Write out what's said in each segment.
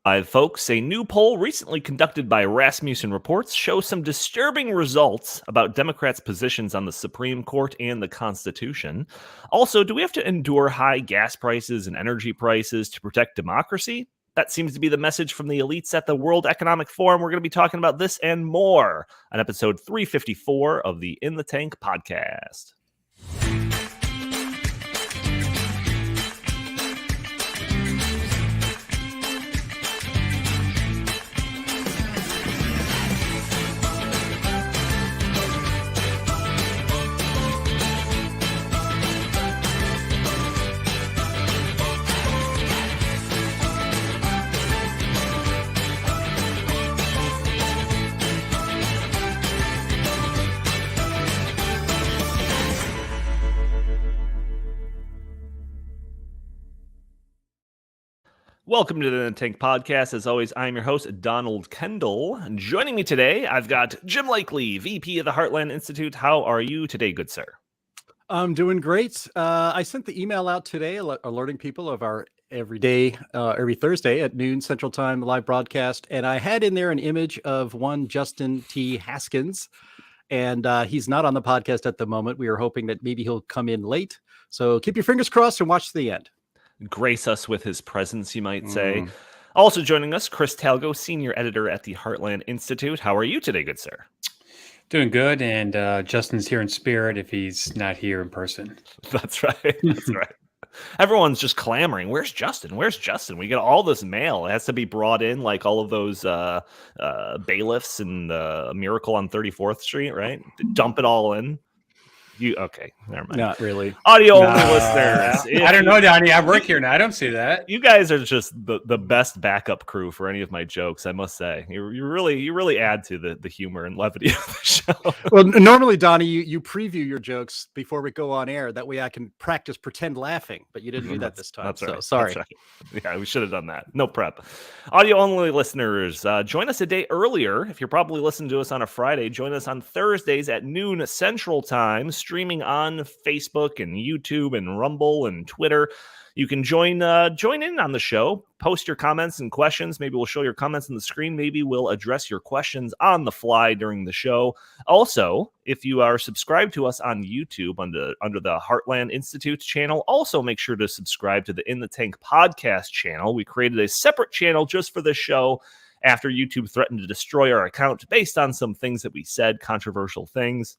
Hi, folks. A new poll recently conducted by Rasmussen Reports shows some disturbing results about Democrats' positions on the Supreme Court and the Constitution. Also, do we have to endure high gas prices and energy prices to protect democracy? That seems to be the message from the elites at the World Economic Forum. We're going to be talking about this and more on episode 354 of the In the Tank podcast. Welcome to the In the Tank podcast. As always, I'm your host, Donald Kendal. And joining me today, I've got Jim Likely, VP of the Heartland Institute. How are you today, good sir? I'm doing great. I sent the email out today alerting people of our every Thursday at noon Central Time live broadcast. And I had in there an image of one Justin T. Haskins. And he's not on the podcast at the moment. We are hoping that maybe he'll come in late. So keep your fingers crossed and watch to the end. Grace us with his presence, you might say. Also joining us, Chris Talgo, senior editor at the Heartland Institute. How are you today, good sir? Doing good, and Justin's here in spirit if he's not here in person. That's right. That's right. Everyone's just clamoring. Where's Justin? Where's Justin? We get all this mail. It has to be brought in like all of those bailiffs in the Miracle on 34th Street, right? Dump it all in. Okay, never mind. Not really. Audio only listeners. I don't know, Donnie. I work here now. I don't see that. You guys are just the best backup crew for any of my jokes, I must say. You really add to the humor and levity of the show. Well, normally, Donnie, you preview your jokes before we go on air. That way I can practice pretend laughing, but you didn't do that this time. That's so right. sorry. That's right. Yeah, we should have done that. No prep. Audio only listeners, join us a day earlier. If you're probably listening to us on a Friday, join us on Thursdays at noon Central Time, streaming on Facebook and YouTube and Rumble and Twitter. You can join in on the show, post your comments and questions. Maybe we'll show your comments on the screen. Maybe we'll address your questions on the fly during the show. Also, if you are subscribed to us on YouTube under the Heartland Institute channel, also make sure to subscribe to the In the Tank podcast channel. We created a separate channel just for this show after YouTube threatened to destroy our account based on some things that we said, controversial things.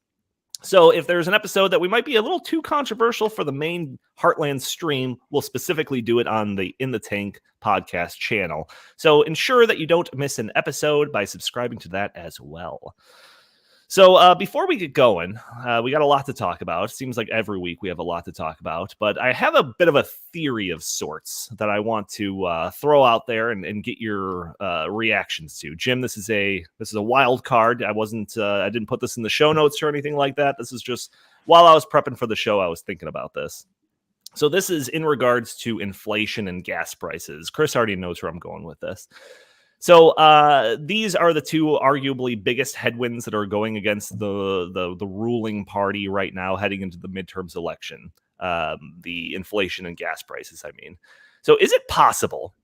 So if there's an episode that we might be a little too controversial for the main Heartland stream, we'll specifically do it on the In the Tank podcast channel. So ensure that you don't miss an episode by subscribing to that as well. So before we get going, we got a lot to talk about. It seems like every week we have a lot to talk about, but I have a bit of a theory of sorts that I want to throw out there and get your reactions to. Jim, this is a wild card. I didn't put this in the show notes or anything like that. This is just while I was prepping for the show, I was thinking about this. So this is in regards to inflation and gas prices. Chris already knows where I'm going with this. So these are the two arguably biggest headwinds that are going against the ruling party right now heading into the midterms election, the inflation and gas prices, I mean. So is it possible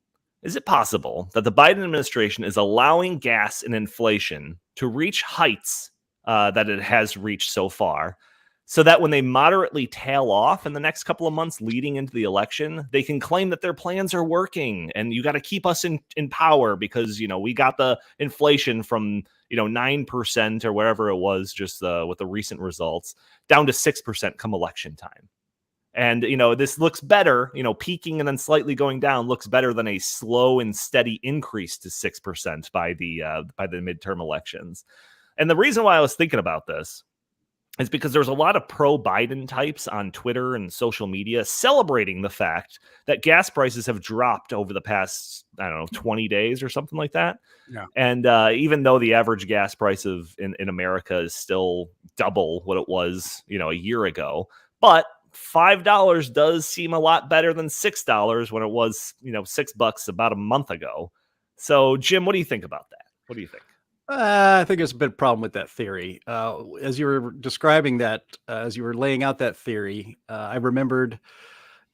that the Biden administration is allowing gas and inflation to reach heights that it has reached so far, so that when they moderately tail off in the next couple of months leading into the election, they can claim that their plans are working and you got to keep us in power because, we got the inflation from, 9% or wherever it was just with the recent results down to 6% come election time. And, this looks better, peaking and then slightly going down looks better than a slow and steady increase to 6% by the midterm elections. And the reason why I was thinking about this is because there's a lot of pro-Biden types on Twitter and social media celebrating the fact that gas prices have dropped over the past, 20 days or something like that. Yeah. And even though the average gas price in America is still double what it was, a year ago, but $5 does seem a lot better than $6 when it was, $6 about a month ago. So, Jim, what do you think about that? What do you think? I think there's a bit of problem with that theory. As you were describing that, as you were laying out that theory, I remembered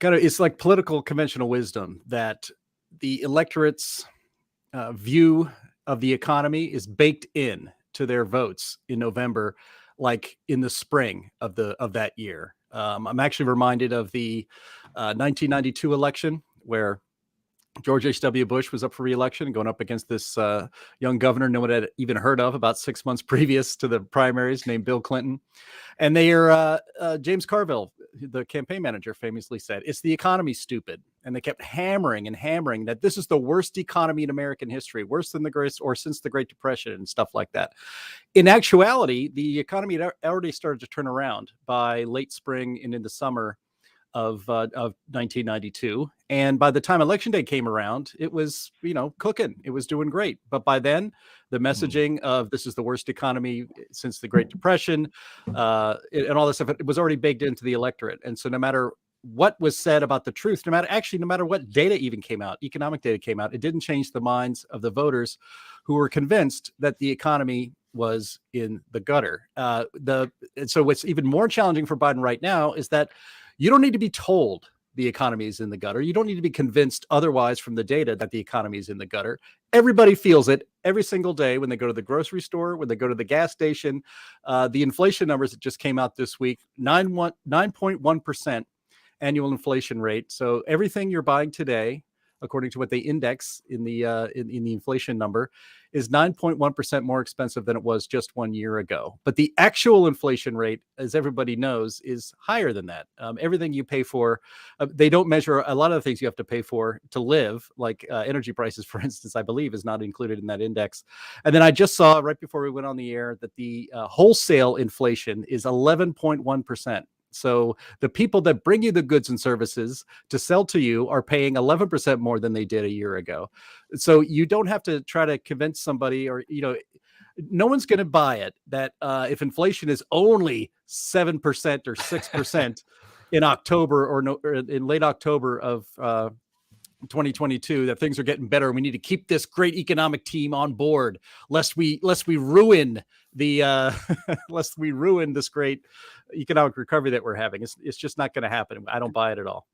it's like political conventional wisdom that the electorates view of the economy is baked in to their votes in November, like in the spring of that year. I'm actually reminded of the 1992 election where George H.W. Bush was up for re-election and going up against this young governor no one had even heard of about 6 months previous to the primaries, named Bill Clinton. And James Carville, the campaign manager, famously said, "It's the economy, stupid." And they kept hammering and hammering that this is the worst economy in American history, worse than the Great or since the Great Depression and stuff like that. In actuality, the economy had already started to turn around by late spring and into summer of 1992. And by the time election day came around, it was, cooking. It was doing great. But by then, the messaging of this is the worst economy since the Great Depression and all this stuff, it was already baked into the electorate. And so no matter what was said about the truth, no matter what data even came out, economic data came out, it didn't change the minds of the voters who were convinced that the economy was in the gutter. And so what's even more challenging for Biden right now is that you don't need to be told the economy is in the gutter. You don't need to be convinced otherwise from the data that the economy is in the gutter. Everybody feels it every single day when they go to the grocery store, when they go to the gas station. The inflation numbers that just came out this week, 9.1% annual inflation rate. So everything you're buying today, according to what they index in the inflation number, is 9.1% more expensive than it was just 1 year ago. But the actual inflation rate, as everybody knows, is higher than that. Everything you pay for, they don't measure a lot of the things you have to pay for to live, like energy prices, for instance, I believe is not included in that index. And then I just saw right before we went on the air that the wholesale inflation is 11.1%. So the people that bring you the goods and services to sell to you are paying 11% more than they did a year ago. So you don't have to try to convince somebody, or, no one's going to buy it that if inflation is only 7% or 6% in October or in late October of 2022, that things are getting better. We need to keep this great economic team on board, lest we ruin lest we ruin this great economic recovery that we're having. It's just not going to happen. I don't buy it at all.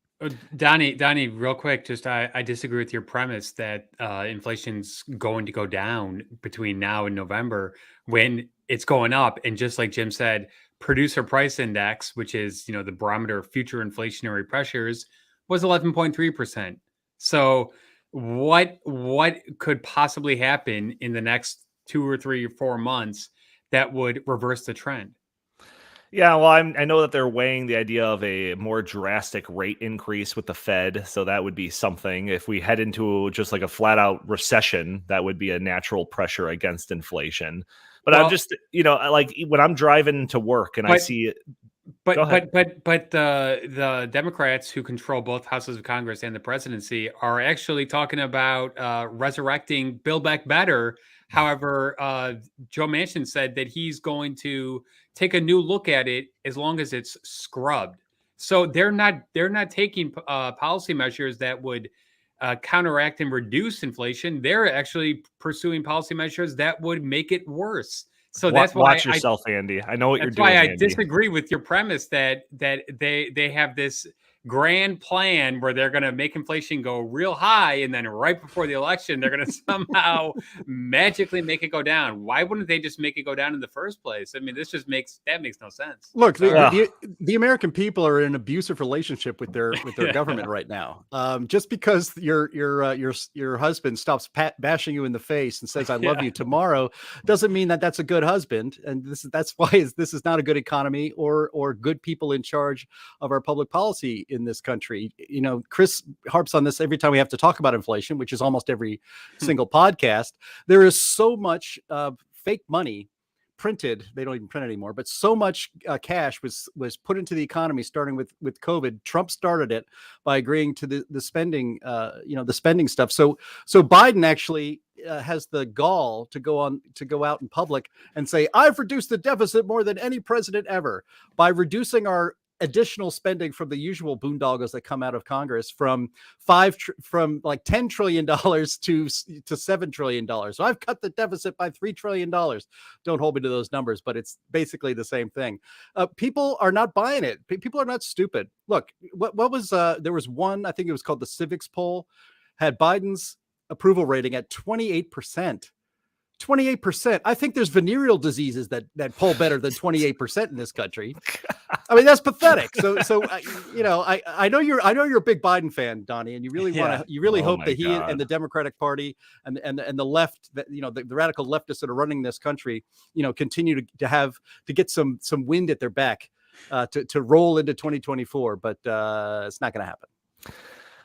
Donnie, real quick, just I disagree with your premise that inflation's going to go down between now and November when it's going up. And just like Jim said, producer price index, which is the barometer of future inflationary pressures, was 11.3%. So what could possibly happen in the next 2 or 3 or 4 months that would reverse the trend? Yeah, well, I know that they're weighing the idea of a more drastic rate increase with the Fed. So that would be something. If we head into just like a flat out recession, that would be a natural pressure against inflation. But I'm just, like when I'm driving to work and I see But the Democrats who control both houses of Congress and the presidency are actually talking about resurrecting Build Back Better. However, Joe Manchin said that he's going to take a new look at it as long as it's scrubbed. So they're not taking policy measures that would counteract and reduce inflation. They're actually pursuing policy measures that would make it worse. So that's why watch yourself, Andy. I know what you're doing. That's why I Andy. disagree with your premise that they have this grand plan where they're going to make inflation go real high, and then right before the election, they're going to somehow magically make it go down. Why wouldn't they just make it go down in the first place? I mean, this just makes no sense. Look, the American people are in an abusive relationship with their government right now. Just because your husband stops bashing you in the face and says "I love you" tomorrow doesn't mean that that's a good husband. And that's why this is not a good economy or good people in charge of our public policy in this country. Chris harps on this every time we have to talk about inflation, which is almost every single podcast. There is so much fake money printed. They don't even print anymore, but so much cash was put into the economy starting with COVID. Trump started it by agreeing to the spending, the spending stuff. So Biden actually has the gall to go out in public and say, "I've reduced the deficit more than any president ever by reducing our additional spending from the usual boondoggles that come out of Congress from like $10 trillion to $7 trillion. So I've cut the deficit by $3 trillion. Don't hold me to those numbers, but it's basically the same thing. People are not buying it. People are not stupid. Look, what was there was one, I think it was called the Civics poll, had Biden's approval rating at 28%. 28%. I think there's venereal diseases that poll better than 28% in this country. I mean, that's pathetic. So I know you're a big Biden fan, Donnie, and you really hope that he and the Democratic Party and the left, that the radical leftists that are running this country, continue to get some wind at their back to roll into 2024. But it's not going to happen.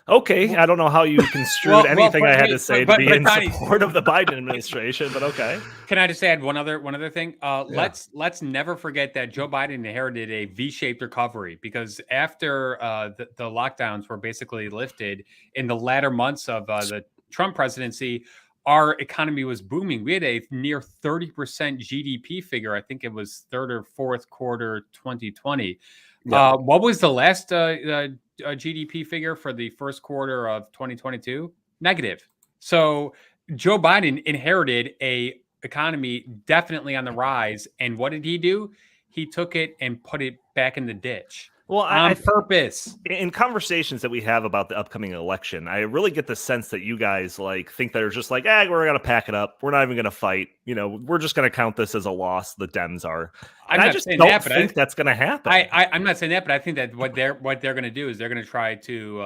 Okay, I don't know how you construed anything I had to say to be in support of the Biden administration, but okay. Can I just add one other thing? Let's never forget that Joe Biden inherited a V-shaped recovery, because after the lockdowns were basically lifted in the latter months of the Trump presidency, our economy was booming. We had a near 30% GDP figure. I think it was third or fourth quarter 2020. Yeah. What was the last GDP figure for the first quarter of 2022? Negative. So Joe Biden inherited a economy definitely on the rise. And what did he do? He took it and put it back in the ditch. Well, on purpose. In conversations that we have about the upcoming election, I really get the sense that you guys think they're just we're going to pack it up. We're not even going to fight. We're just going to count this as a loss. The Dems are. And I just don't think that's going to happen. I'm not saying that, but I think that what they're going to do is they're going to try to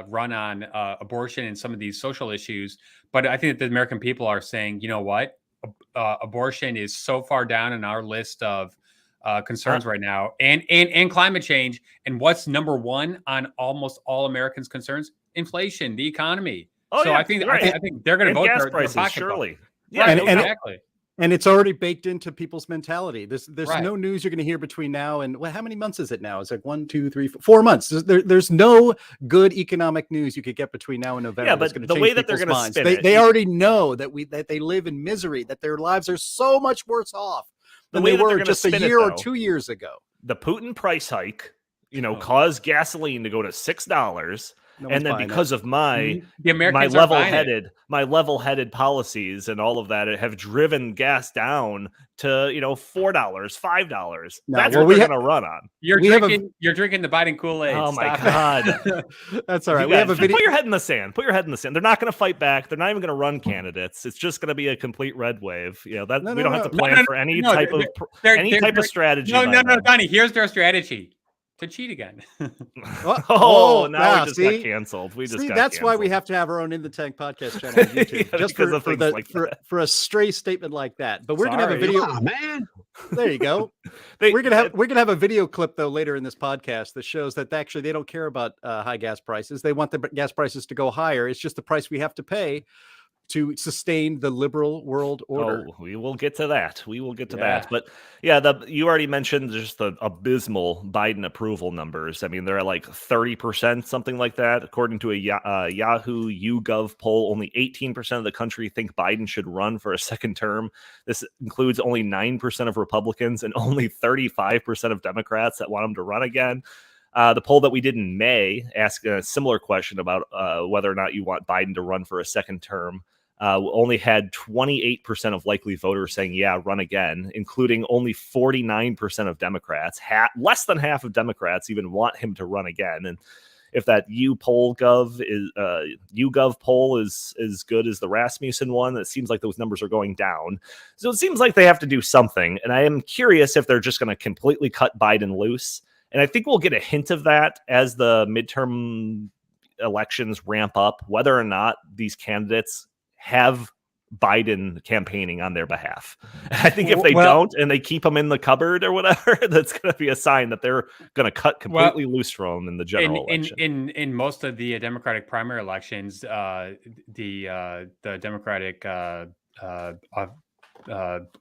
run on abortion and some of these social issues. But I think that the American people are saying, you know what? Abortion is so far down in our list of concerns right now, and climate change. And what's number one on almost all Americans' concerns? Inflation, the economy. I think they're going to vote gas prices, surely. Yeah, right, exactly. And it's already baked into people's mentality. There's no news you're going to hear between now and how many months is it now? It's like 1, 2, 3, 4 months. There's no good economic news you could get between now and November. Yeah, but the way that they're going to spin it, they already know that they live in misery, that their lives are so much worse off than they were just a year or 2 years ago. The Putin price hike, caused gasoline to go to $6. And then because of my level-headed policies and all of that, have driven gas down to $4, $5. That's what we're going to run on. You're drinking the Biden Kool-Aid. Oh my God, that's all right. We have a video. Put your head in the sand. They're not going to fight back. They're not even going to run candidates. It's just going to be a complete red wave. We don't have to plan for any type of strategy. No, Donnie. Here's their strategy. To cheat again. Now we just got canceled. That's why we have to have our own In the Tank podcast channel on YouTube, just for a stray statement like that. But we're gonna have a video. Man, there you go. We're gonna have a video clip though later in this podcast that shows that actually they don't care about high gas prices. They want the gas prices to go higher. It's just the price we have to pay to sustain the liberal world order. Oh, we will get to that. But you already mentioned just the abysmal Biden approval numbers. I mean, they're at 30%, something like that. According to a Yahoo YouGov poll, only 18% of the country think Biden should run for a second term. This includes only 9% of Republicans and only 35% of Democrats that want him to run again. The poll that we did in May asked a similar question about whether or not you want Biden to run for a second term. Only had 28% of likely voters saying, run again, including only 49% of Democrats. Less than half of Democrats even want him to run again. And if that YouGov poll is as good as the Rasmussen one, it seems like those numbers are going down. So it seems like they have to do something. And I am curious if they're just going to completely cut Biden loose. And I think we'll get a hint of that as the midterm elections ramp up, whether or not these candidates have Biden campaigning on their behalf. I think if they don't and they keep them in the cupboard or whatever, that's going to be a sign that they're going to cut completely loose from them in the general election. In most of the Democratic primary elections, the Democratic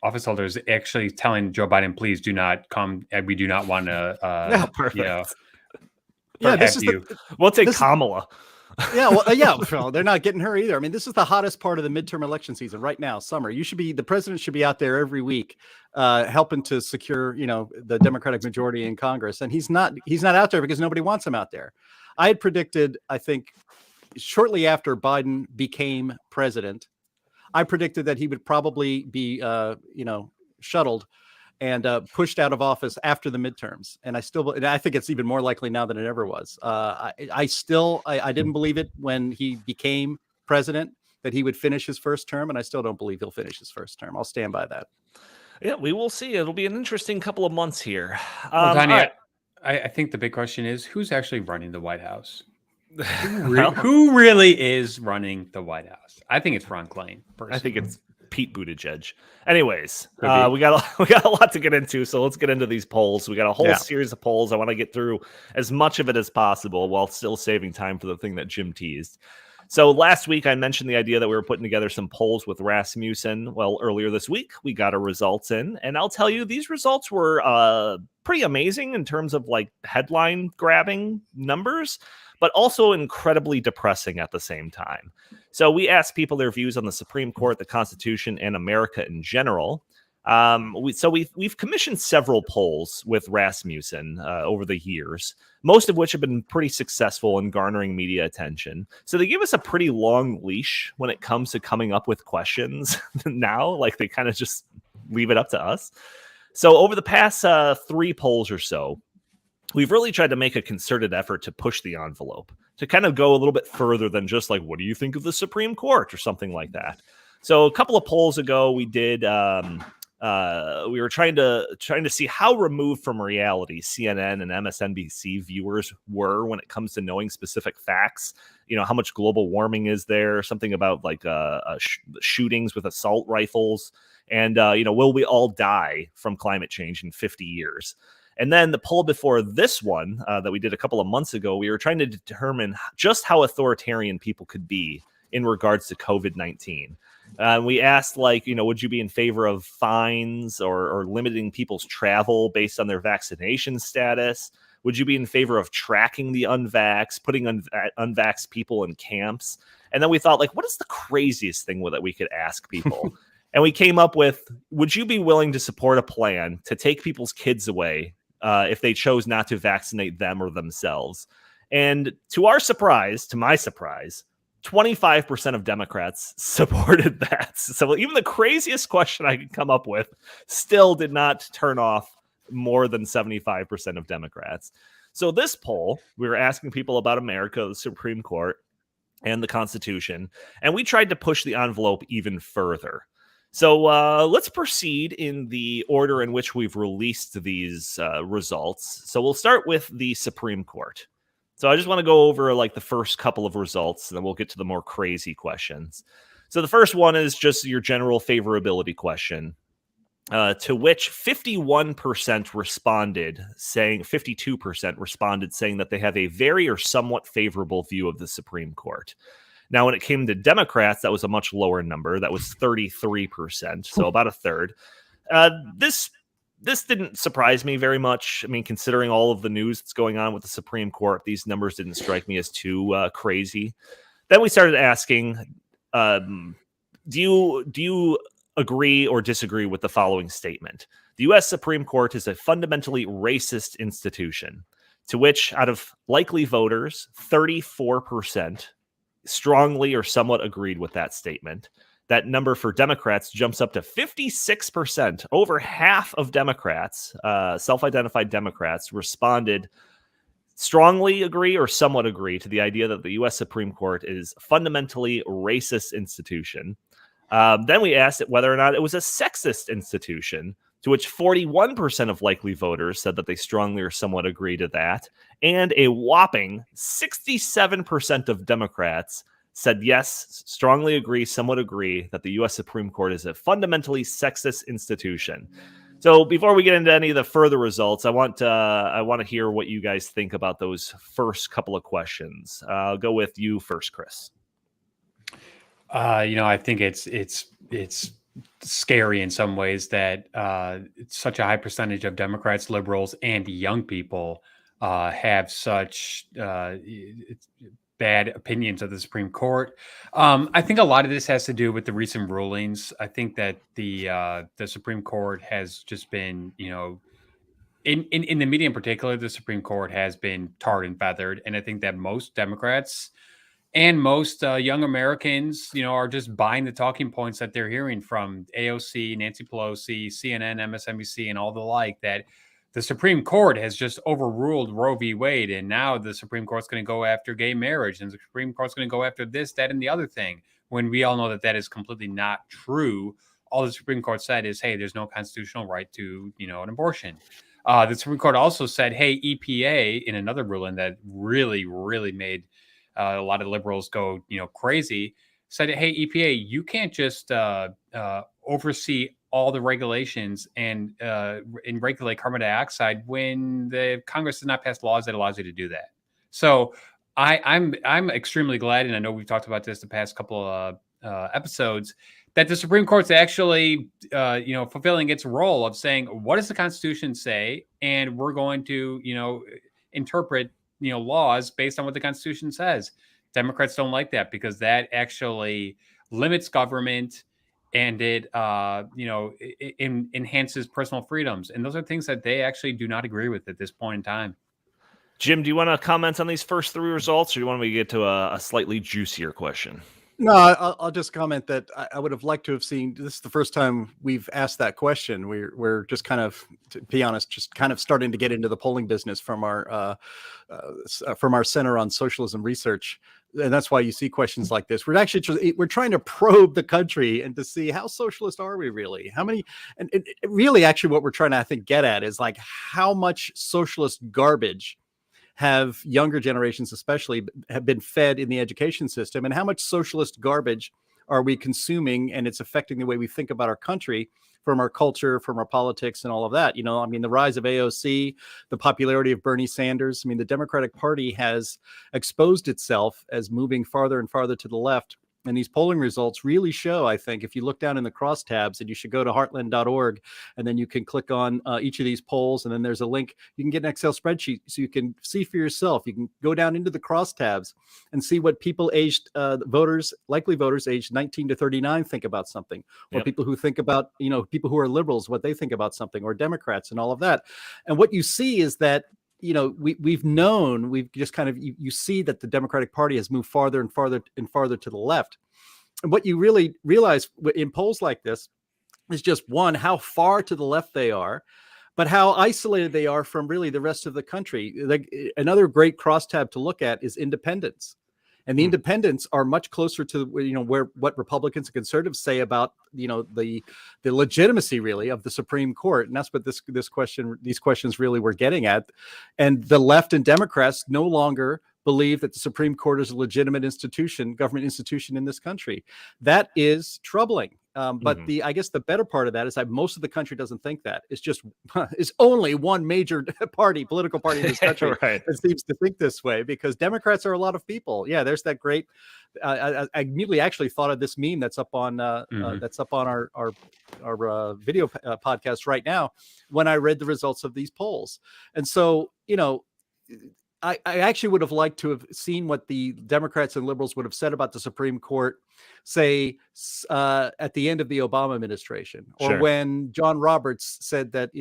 office holders actually telling Joe Biden, please do not come. We do not want to, we'll take Kamala. Well, they're not getting her either. I mean, this is the hottest part of the midterm election season right now, summer. The president should be out there every week, helping to secure, the Democratic majority in Congress. And he's not out there because nobody wants him out there. I had predicted, I think, shortly after Biden became president, I predicted that he would probably be, shuttled and pushed out of office after the midterms. And I think it's even more likely now than it ever was. I didn't believe it when he became president, that he would finish his first term, and I still don't believe he'll finish his first term. I'll stand by that. Yeah, we will see. It'll be an interesting couple of months here. Well, Donnie, all right. I think the big question is who's actually running the White House? Well, Who really is running the White House? I think it's Ron Klain. I think it's Pete Buttigieg. Anyways, Could be. we got a lot to get into, so let's get into these polls. We got a whole Yeah. series of polls. I want to get through as much of it as possible while still saving time for the thing that Jim teased. So last week I mentioned the idea that we were putting together some polls with Rasmussen. Well, earlier this week we got our results in, and I'll tell you these results were pretty amazing in terms of like headline grabbing numbers, but also incredibly depressing at the same time. So we asked people their views on the Supreme Court, the Constitution, and America in general. We've commissioned several polls with Rasmussen over the years, most of which have been pretty successful in garnering media attention. So they give us a pretty long leash when it comes to coming up with questions now, like they kind of just leave it up to us. So over the past 3 polls or so, we've really tried to make a concerted effort to push the envelope, to kind of go a little bit further than just like, what do you think of the Supreme Court or something like that? So a couple of polls ago, we did, we were trying to see how removed from reality CNN and MSNBC viewers were when it comes to knowing specific facts. You know, how much global warming is there? Something about like shootings with assault rifles, and will we all die from climate change in 50 years? And then the poll before this one that we did a couple of months ago, we were trying to determine just how authoritarian people could be in regards to COVID-19. We asked, like, would you be in favor of fines or limiting people's travel based on their vaccination status? Would you be in favor of tracking the unvaxxed, putting unvaxxed people in camps? And then we thought, like, what is the craziest thing that we could ask people? And we came up with, would you be willing to support a plan to take people's kids away if they chose not to vaccinate them or themselves? And to our surprise, to my surprise, 25% of Democrats supported that. So even the craziest question I could come up with still did not turn off more than 75% of Democrats. So this poll, we were asking people about America, the Supreme Court, and the Constitution, and we tried to push the envelope even further. So let's proceed in the order in which we've released these results. So we'll start with the Supreme Court. So I just want to go over like the first couple of results, and then we'll get to the more crazy questions. So the first one is just your general favorability question, to which 51% responded, saying 52% responded saying that they have a very or somewhat favorable view of the Supreme Court. Now, when it came to Democrats, that was a much lower number. That was 33%, so about a third. This didn't surprise me very much. I mean, considering all of the news that's going on with the Supreme Court, these numbers didn't strike me as too crazy. Then we started asking, do you agree or disagree with the following statement? The U.S. Supreme Court is a fundamentally racist institution, to which out of likely voters, 34% strongly or somewhat agreed with that statement. That number for Democrats jumps up to 56%. Over half of Democrats, self-identified Democrats, responded strongly agree or somewhat agree to the idea that the U.S. Supreme Court is fundamentally racist institution. Then we asked it whether or not it was a sexist institution, to which 41% of likely voters said that they strongly or somewhat agree to that. And a whopping 67% of Democrats said yes, strongly agree, somewhat agree that the U.S. Supreme Court is a fundamentally sexist institution. So before we get into any of the further results, I want to hear what you guys think about those first couple of questions. I'll go with you first, Chris. I think it's scary in some ways that such a high percentage of Democrats, liberals, and young people have such bad opinions of the Supreme Court. I think a lot of this has to do with the recent rulings. I think that the Supreme Court has just been, in the media in particular, the Supreme Court has been tarred and feathered. And I think that most Democrats and most young Americans, are just buying the talking points that they're hearing from AOC, Nancy Pelosi, CNN, MSNBC, and all the like, that the Supreme Court has just overruled Roe v. Wade, and now the Supreme Court's going to go after gay marriage, and the Supreme Court's going to go after this, that, and the other thing. when we all know that that is completely not true. All the Supreme Court said is, hey, there's no constitutional right to, an abortion. The Supreme Court also said, hey, EPA, in another ruling that really, really made a lot of liberals go, crazy, said, hey, EPA, you can't just oversee all the regulations and regulate carbon dioxide when the Congress does not pass laws that allows you to do that. So I'm extremely glad, and I know we've talked about this the past couple of episodes, that the Supreme Court's actually, fulfilling its role of saying, what does the Constitution say? And we're going to, interpret, laws based on what the Constitution says. Democrats don't like that because that actually limits government and it, enhances personal freedoms. And those are things that they actually do not agree with at this point in time. Jim, do you want to comment on these first three results, or do you want me to get to a slightly juicier question? No, I'll just comment that I would have liked to have seen. This is the first time we've asked that question. We're just kind of, to be honest, just kind of starting to get into the polling business from our Center on Socialism Research, and that's why you see questions like this. We're trying to probe the country and to see how socialist are we really? How many? And really, actually, what we're trying to, I think, get at is like how much socialist garbage have younger generations especially have been fed in the education system, and how much socialist garbage are we consuming, and it's affecting the way we think about our country, from our culture, from our politics, and all of that. The rise of AOC, the popularity of Bernie Sanders. The Democratic Party has exposed itself as moving farther and farther to the left. And these polling results really show, I think, if you look down in the crosstabs, and you should go to heartland.org, and then you can click on each of these polls, and then there's a link. You can get an Excel spreadsheet so you can see for yourself. You can go down into the crosstabs and see what people likely voters aged 19 to 39 think about something, or people who think about, people who are liberals, what they think about something, or Democrats and all of that. And what you see is that we've just kind of, you see that the Democratic Party has moved farther and farther and farther to the left. And what you really realize in polls like this is just, one, how far to the left they are, but how isolated they are from really the rest of the country. Another great crosstab to look at is independents. And the independents are much closer to, what Republicans and conservatives say about, the legitimacy really of the Supreme Court. And that's what these questions really were getting at. And the left and Democrats no longer believe that the Supreme Court is a legitimate government institution in this country. That is troubling. But I guess the better part of that is that most of the country doesn't think that. It's only one major political party in this country right. that seems to think this way, because Democrats are a lot of people. Yeah, there's that great. I immediately actually thought of this meme that's up on our video podcast right now when I read the results of these polls. And so, I actually would have liked to have seen what the Democrats and liberals would have said about the Supreme Court, say, at the end of the Obama administration, or when John Roberts said that,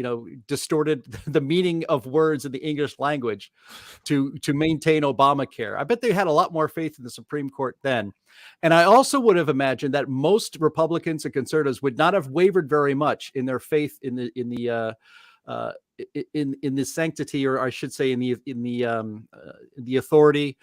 distorted the meaning of words in the English language to maintain Obamacare. I bet they had a lot more faith in the Supreme Court then. And I also would have imagined that most Republicans and conservatives would not have wavered very much in their faith in the sanctity, or I should say in the authority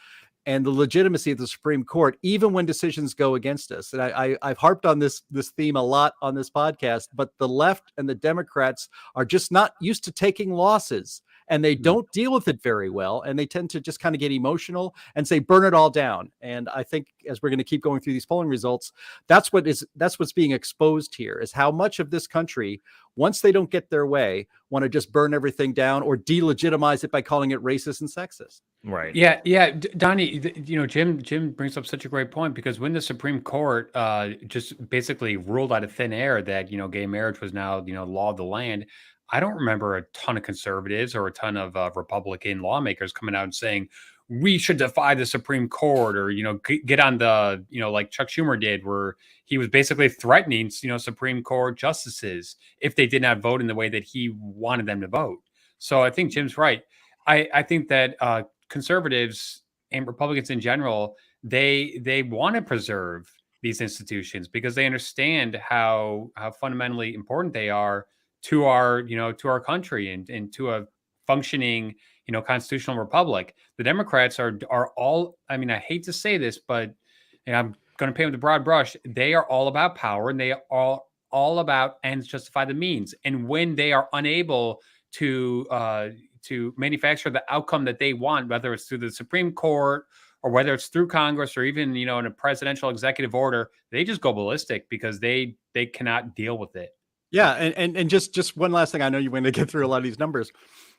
and the legitimacy of the Supreme Court, even when decisions go against us. And I've harped on this theme a lot on this podcast, but the left and the Democrats are just not used to taking losses, and they don't deal with it very well. And they tend to just kind of get emotional and say, burn it all down. And I think as we're going to keep going through these polling results, that's what's being exposed here, is how much of this country, once they don't get their way, want to just burn everything down or delegitimize it by calling it racist and sexist. Right. Yeah. Donnie, Jim brings up such a great point, because when the Supreme Court just basically ruled out of thin air that, gay marriage was now, law of the land, I don't remember a ton of conservatives or a ton of Republican lawmakers coming out and saying, we should defy the Supreme Court, or, get on the, like Chuck Schumer did, where he was basically threatening, Supreme Court justices if they did not vote in the way that he wanted them to vote. So I think Jim's right. I think that conservatives and Republicans in general, they want to preserve these institutions because they understand how fundamentally important they are to our country and to a functioning, constitutional republic. The Democrats are all, I mean, I hate to say this, but I'm going to paint with a broad brush, they are all about power, and they are all about ends justify the means. And when they are unable to manufacture the outcome that they want, whether it's through the Supreme Court or whether it's through Congress or even, in a presidential executive order, they just go ballistic because they cannot deal with it. Yeah, and just one last thing. I know you want to get through a lot of these numbers,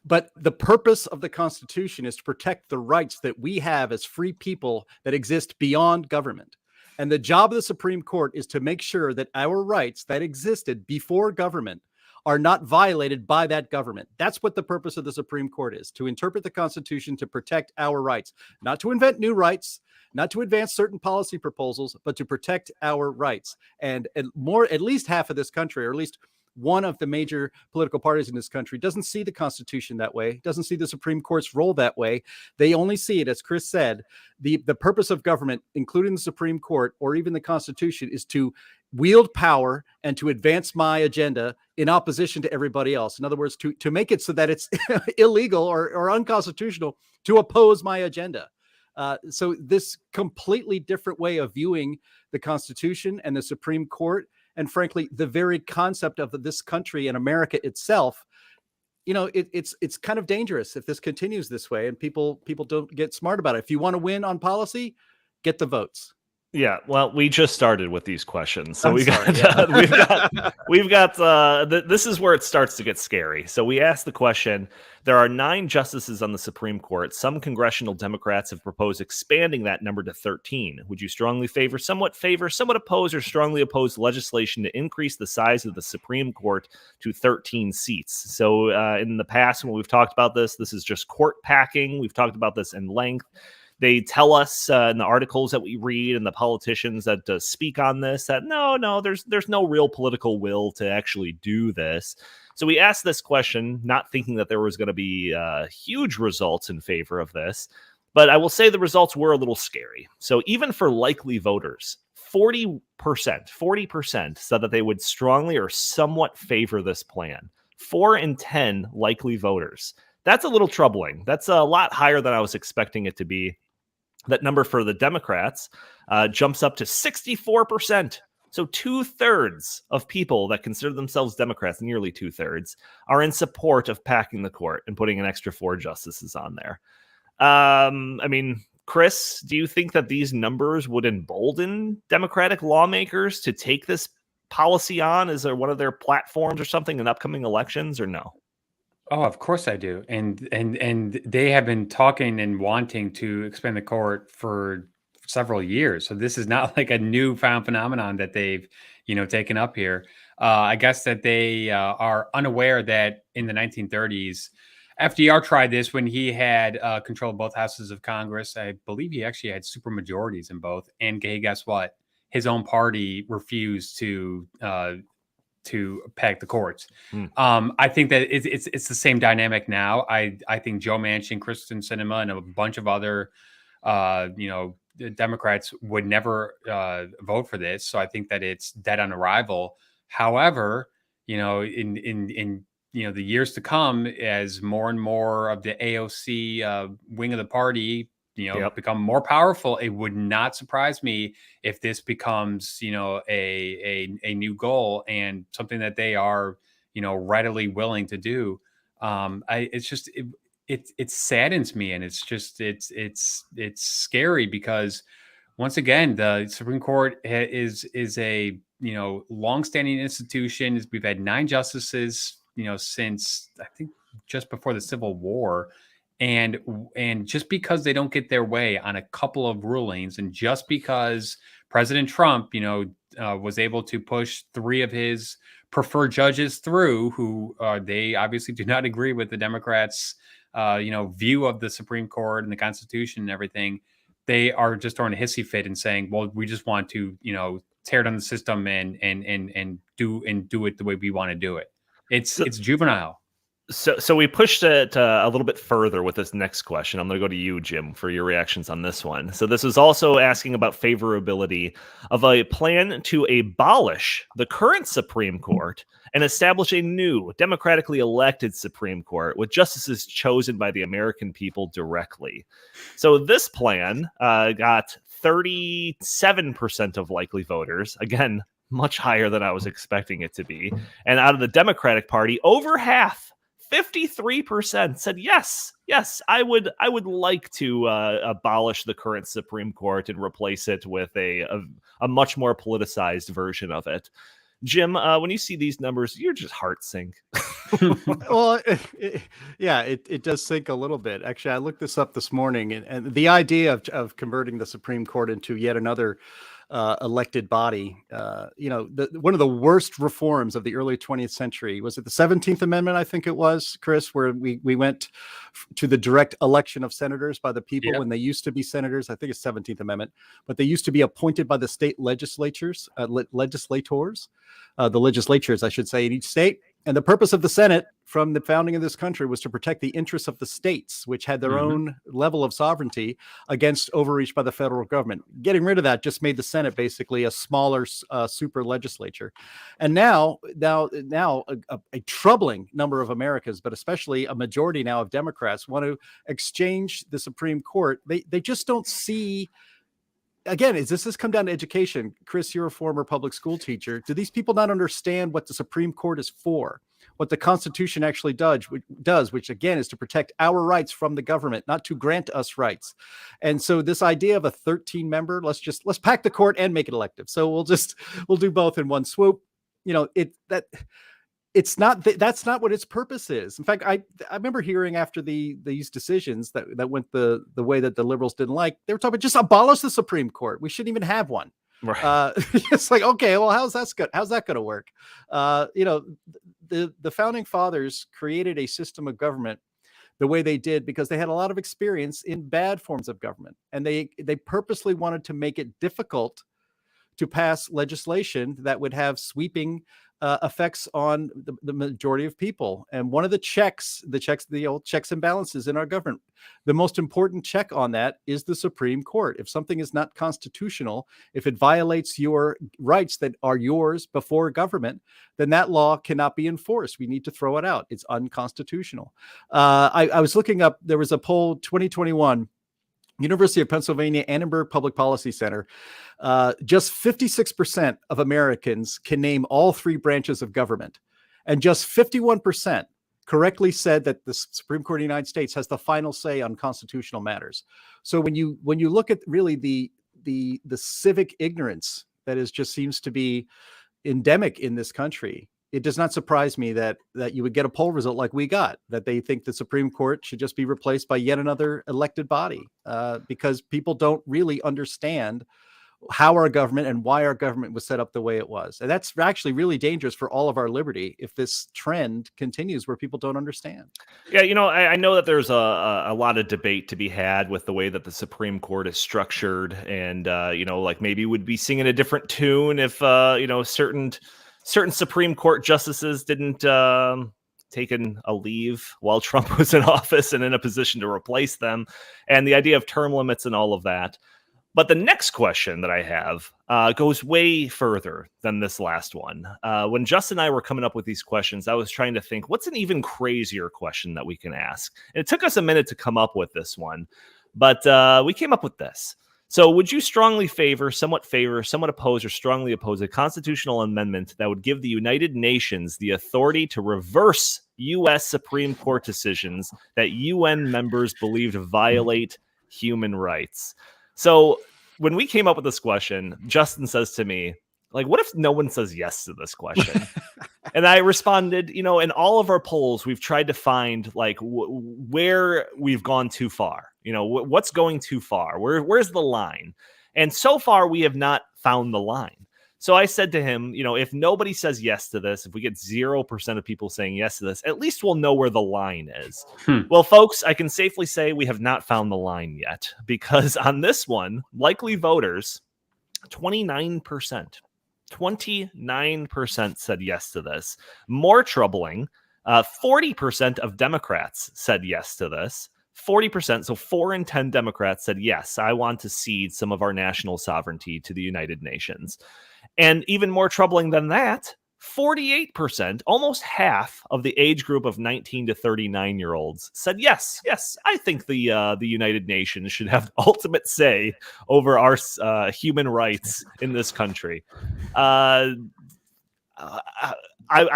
but the purpose of the Constitution is to protect the rights that we have as free people that exist beyond government. And the job of the Supreme Court is to make sure that our rights that existed before government are not violated by that government. That's what the purpose of the Supreme Court is, to interpret the Constitution to protect our rights, not to invent new rights, not to advance certain policy proposals, but to protect our rights. And at least half of this country, or at least one of the major political parties in this country, doesn't see the Constitution that way, doesn't see the Supreme Court's role that way. They only see it, as Chris said, the purpose of government, including the Supreme Court or even the Constitution, is to wield power and to advance my agenda in opposition to everybody else. In other words, to make it so that it's illegal or unconstitutional to oppose my agenda. So this completely different way of viewing the Constitution and the Supreme Court, and frankly, the very concept of this country and America itself, it's kind of dangerous if this continues this way and people don't get smart about it. If you want to win on policy, get the votes. Yeah, well, we just started with these questions, so This is where it starts to get scary. So we asked the question: there are 9 justices on the Supreme Court. Some congressional Democrats have proposed expanding that number to 13. Would you strongly favor, somewhat oppose, or strongly oppose legislation to increase the size of the Supreme Court to 13 seats? So in the past, when we've talked about this is just court packing. We've talked about this in length. They tell us in the articles that we read and the politicians that speak on this that no, there's no real political will to actually do this. So we asked this question, not thinking that there was going to be huge results in favor of this, but I will say the results were a little scary. So even for likely voters, 40% said that they would strongly or somewhat favor this plan. 4 in 10 likely voters. That's a little troubling. That's a lot higher than I was expecting it to be. That number for the Democrats jumps up to 64%. So 2/3 of people that consider themselves Democrats, nearly 2/3, are in support of packing the court and putting an extra 4 justices on there. Chris, do you think that these numbers would embolden Democratic lawmakers to take this policy on as one of their platforms or something in upcoming elections, or no? Oh, of course I do. And they have been talking and wanting to expand the court for several years. So this is not like a newfound phenomenon that they've, taken up here. I guess that they are unaware that in the 1930s, FDR tried this when he had control of both houses of Congress. I believe he actually had supermajorities in both. And hey, guess what? His own party refused to pack the courts. I think that it's the same dynamic now. I think Joe Manchin, Kristen Sinema, and a bunch of other Democrats would never vote for this. So I think that it's dead on arrival. However, in the years to come, as more and more of the AOC wing of the party become more powerful, it would not surprise me if this becomes, a new goal and something that they are, readily willing to do. It saddens me, and it's scary because once again, the Supreme Court is a, longstanding institution. We've had 9 justices, since I think just before the Civil War. And just because they don't get their way on a couple of rulings, and just because President Trump, was able to push 3 of his preferred judges through, who they obviously do not agree with the Democrats' view of the Supreme Court and the Constitution and everything, they are just throwing a hissy fit and saying, well, we just want to, tear down the system and do it the way we want to do it. It's juvenile. So we pushed it a little bit further with this next question. I'm going to go to you, Jim, for your reactions on this one. So this is also asking about favorability of a plan to abolish the current Supreme Court and establish a new democratically elected Supreme Court with justices chosen by the American people directly. So this plan got 37% of likely voters. Again, much higher than I was expecting it to be. And out of the Democratic Party, over half, 53% said yes, I would like to abolish the current Supreme Court and replace it with a much more politicized version of it. Jim, when you see these numbers, you're just heart sink. Well, it does sink a little bit. Actually, I looked this up this morning, and the idea of converting the Supreme Court into yet another elected body, one of the worst reforms of the early 20th century, was it the 17th Amendment, I think it was, Chris, where we went to the direct election of senators by the people when they used to be senators. I think it's 17th Amendment, but they used to be appointed by the state legislatures, the legislatures, I should say, in each state. And the purpose of the Senate from the founding of this country was to protect the interests of the states, which had their own level of sovereignty, against overreach by the federal government. Getting rid of that just made the Senate basically a smaller super legislature. And now a troubling number of Americans, but especially a majority now of Democrats, want to exchange the Supreme Court. They just don't see. Again, does this come down to education? Chris, you're a former public school teacher. Do these people not understand what the Supreme Court is for? What the Constitution actually does, which again is to protect our rights from the government, not to grant us rights. And so this idea of a 13-member, let's pack the court and make it elective. So we'll do both in one swoop. That's not what its purpose is. In fact, I remember hearing after these decisions that went the way that the liberals didn't like, they were talking about just abolish the Supreme Court. We shouldn't even have one. Right. It's like, okay, well, how's that going to work? The founding fathers created a system of government the way they did because they had a lot of experience in bad forms of government, and they purposely wanted to make it difficult to pass legislation that would have effects on the majority of people. And one of the old checks and balances in our government, the most important check on that is the Supreme Court. If something is not constitutional, if it violates your rights that are yours before government, then that law cannot be enforced. We need to throw it out. It's unconstitutional. I was looking up, there was a poll 2021, University of Pennsylvania, Annenberg Public Policy Center. Just 56% of Americans can name all three branches of government. And just 51% correctly said that the Supreme Court of the United States has the final say on constitutional matters. So when you look at really the civic ignorance that just seems to be endemic in this country, it does not surprise me that you would get a poll result like we got, that they think the Supreme Court should just be replaced by yet another elected body, because people don't really understand how our government and why our government was set up the way it was. And that's actually really dangerous for all of our liberty if this trend continues where people don't understand. Yeah, I know that there's a lot of debate to be had with the way that the Supreme Court is structured, and like maybe would be singing a different tune if certain Supreme Court justices didn't taken a leave while Trump was in office and in a position to replace them, and the idea of term limits and all of that. But the next question that I have goes way further than this last one. When Justin and I were coming up with these questions, I was trying to think, what's an even crazier question that we can ask? And it took us a minute to come up with this one, but we came up with this. So would you strongly favor, somewhat oppose, or strongly oppose a constitutional amendment that would give the United Nations the authority to reverse U.S. Supreme Court decisions that UN members believe to violate human rights? So when we came up with this question, Justin says to me, like, what if no one says yes to this question? And I responded, in all of our polls, we've tried to find like where we've gone too far. What's going too far? Where's the line? And so far, we have not found the line. So I said to him, if nobody says yes to this, if we get 0% of people saying yes to this, at least we'll know where the line is. Well, folks, I can safely say we have not found the line yet, because on this one, likely voters, 29% said yes to this. More troubling, 40% of Democrats said yes to this. 40%, so 4 in 10 Democrats said, yes, I want to cede some of our national sovereignty to the United Nations. And even more troubling than that, 48%, almost half of the age group of 19 to 39-year-olds said yes, I think the United Nations should have ultimate say over our human rights in this country. I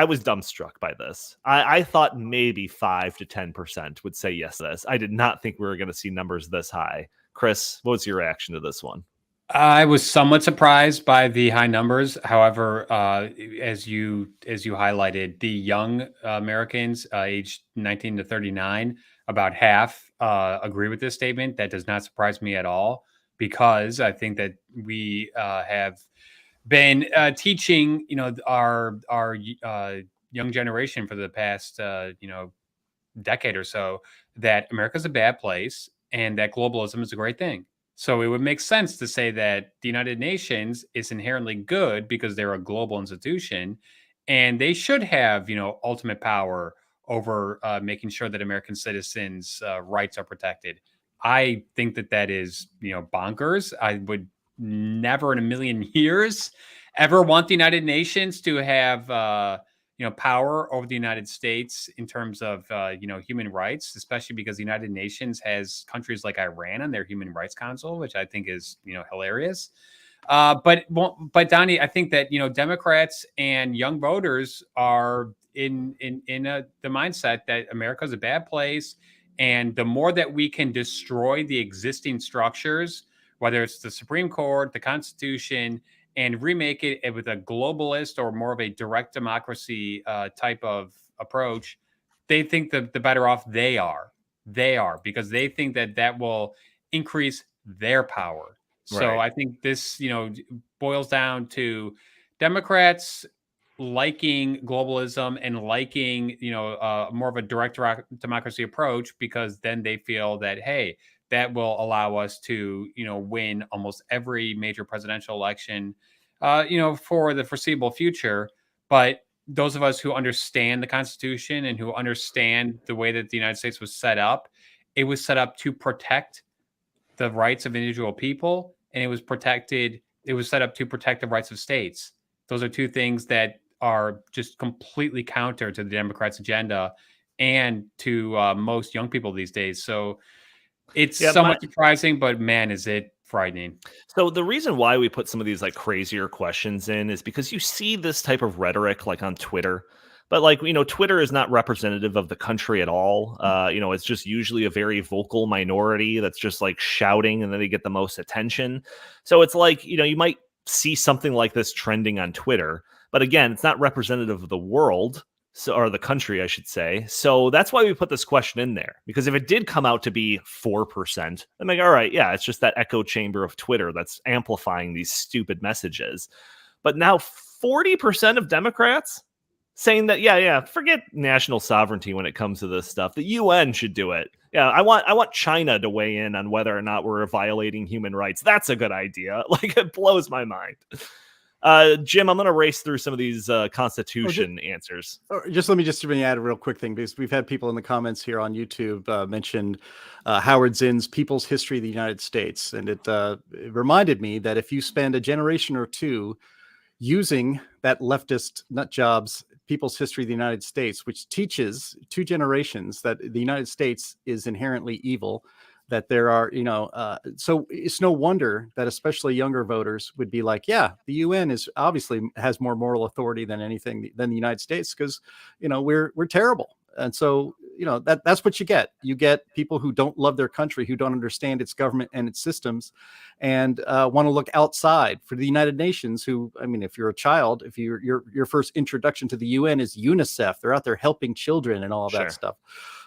was dumbstruck by this. I thought maybe 5 to 10% would say yes to this. I did not think we were going to see numbers this high. Chris, what was your reaction to this one? I was somewhat surprised by the high numbers. However, as you highlighted, the young Americans aged 19 to 39, about half agree with this statement. That does not surprise me at all, because I think that we have been teaching, our young generation for the past decade or so that America's a bad place and that globalism is a great thing. So it would make sense to say that the United Nations is inherently good because they're a global institution, and they should have, ultimate power over making sure that American citizens' rights are protected. I think that is, bonkers. I would never in a million years ever want the United Nations to have power over the United States in terms of human rights, especially because the United Nations has countries like Iran on their Human Rights Council, which I think is hilarious. But Donnie, I think that Democrats and young voters are in the mindset that America is a bad place, and the more that we can destroy the existing structures, whether it's the Supreme Court, the Constitution, and remake it with a globalist or more of a direct democracy type of approach, they think the better off they are. They are, because they think that will increase their power. So Right. I think this, boils down to Democrats liking globalism and liking, more of a direct democracy approach, because then they feel that, hey, that will allow us to, win almost every major presidential election, for the foreseeable future. But those of us who understand the Constitution and who understand the way that the United States was set up, it was set up to protect the rights of individual people, and it was set up to protect the rights of states. Those are two things that are just completely counter to the Democrats' agenda and to most young people these days. So it's somewhat surprising, but man, is it frightening. So the reason why we put some of these like crazier questions in is because you see this type of rhetoric like on Twitter, but like, Twitter is not representative of the country at all. It's just usually a very vocal minority that's just like shouting, and then they get the most attention. So it's like, you might see something like this trending on Twitter, but again, it's not representative of the world. Or the country, I should say. So that's why we put this question in there, because if it did come out to be 4%, I'm like, all right, yeah, it's just that echo chamber of Twitter that's amplifying these stupid messages. But now 40% of Democrats saying that, yeah, forget national sovereignty when it comes to this stuff. The UN should do it. Yeah, I want China to weigh in on whether or not we're violating human rights. That's a good idea. Like, it blows my mind. Jim, I'm going to race through some of these Constitution answers. Just let me add a real quick thing, because we've had people in the comments here on YouTube mention Howard Zinn's People's History of the United States. And it reminded me that if you spend a generation or two using that leftist nut job's People's History of the United States, which teaches 2 generations that the United States is inherently evil, that there are, so it's no wonder that especially younger voters would be like, yeah, the UN is obviously has more moral authority than anything than the United States, because, we're terrible. And so, that's what you get. You get people who don't love their country, who don't understand its government and its systems, and want to look outside for the United Nations, who, I mean, if you're a child, if your first introduction to the UN is UNICEF, they're out there helping children and all of that stuff.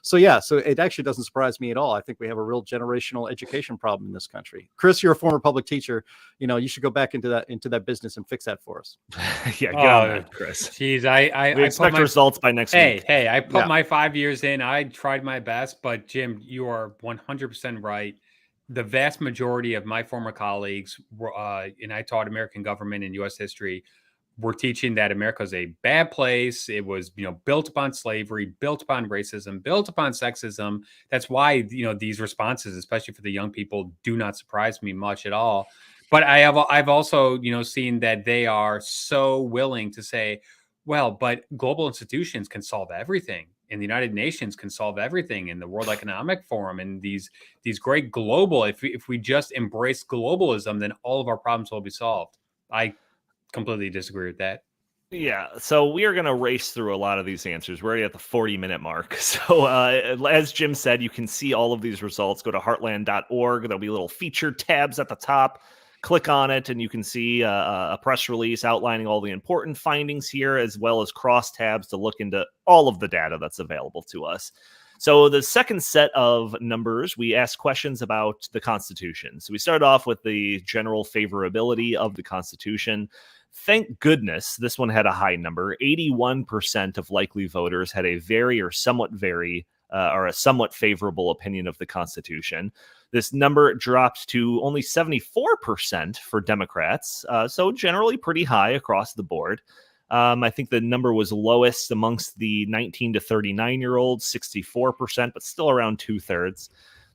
So yeah, so it actually doesn't surprise me at all. I think we have a real generational education problem in this country. Chris, you're a former public teacher. You should go back into that business and fix that for us. Yeah, get on that, Chris. Geez, we expect results by next week. Hey, I put my 5 years in. I tried my best, but Jim, you are 100% right. The vast majority of my former colleagues, and I taught American government and U.S. history, were teaching that America is a bad place. It was, built upon slavery, built upon racism, built upon sexism. That's why, these responses, especially for the young people, do not surprise me much at all. But I've also, seen that they are so willing to say, Well, but global institutions can solve everything, and the United Nations can solve everything, and the World Economic Forum, and these great global. If we just embrace globalism, then all of our problems will be solved. I completely disagree with that. Yeah, so we are going to race through a lot of these answers. We're already at the 40-minute mark. So as Jim said, you can see all of these results. Go to heartland.org. There'll be little featured tabs at the top. Click on it, and you can see a press release outlining all the important findings here, as well as cross tabs to look into all of the data that's available to us. So the second set of numbers, we asked questions about the Constitution. So we started off with the general favorability of the Constitution. Thank goodness this one had a high number. 81% of likely voters had a very or somewhat favorable opinion of the Constitution. This number dropped to only 74% for Democrats, so generally pretty high across the board. I think the number was lowest amongst the 19 to 39-year-olds, 64%, but still around 2/3.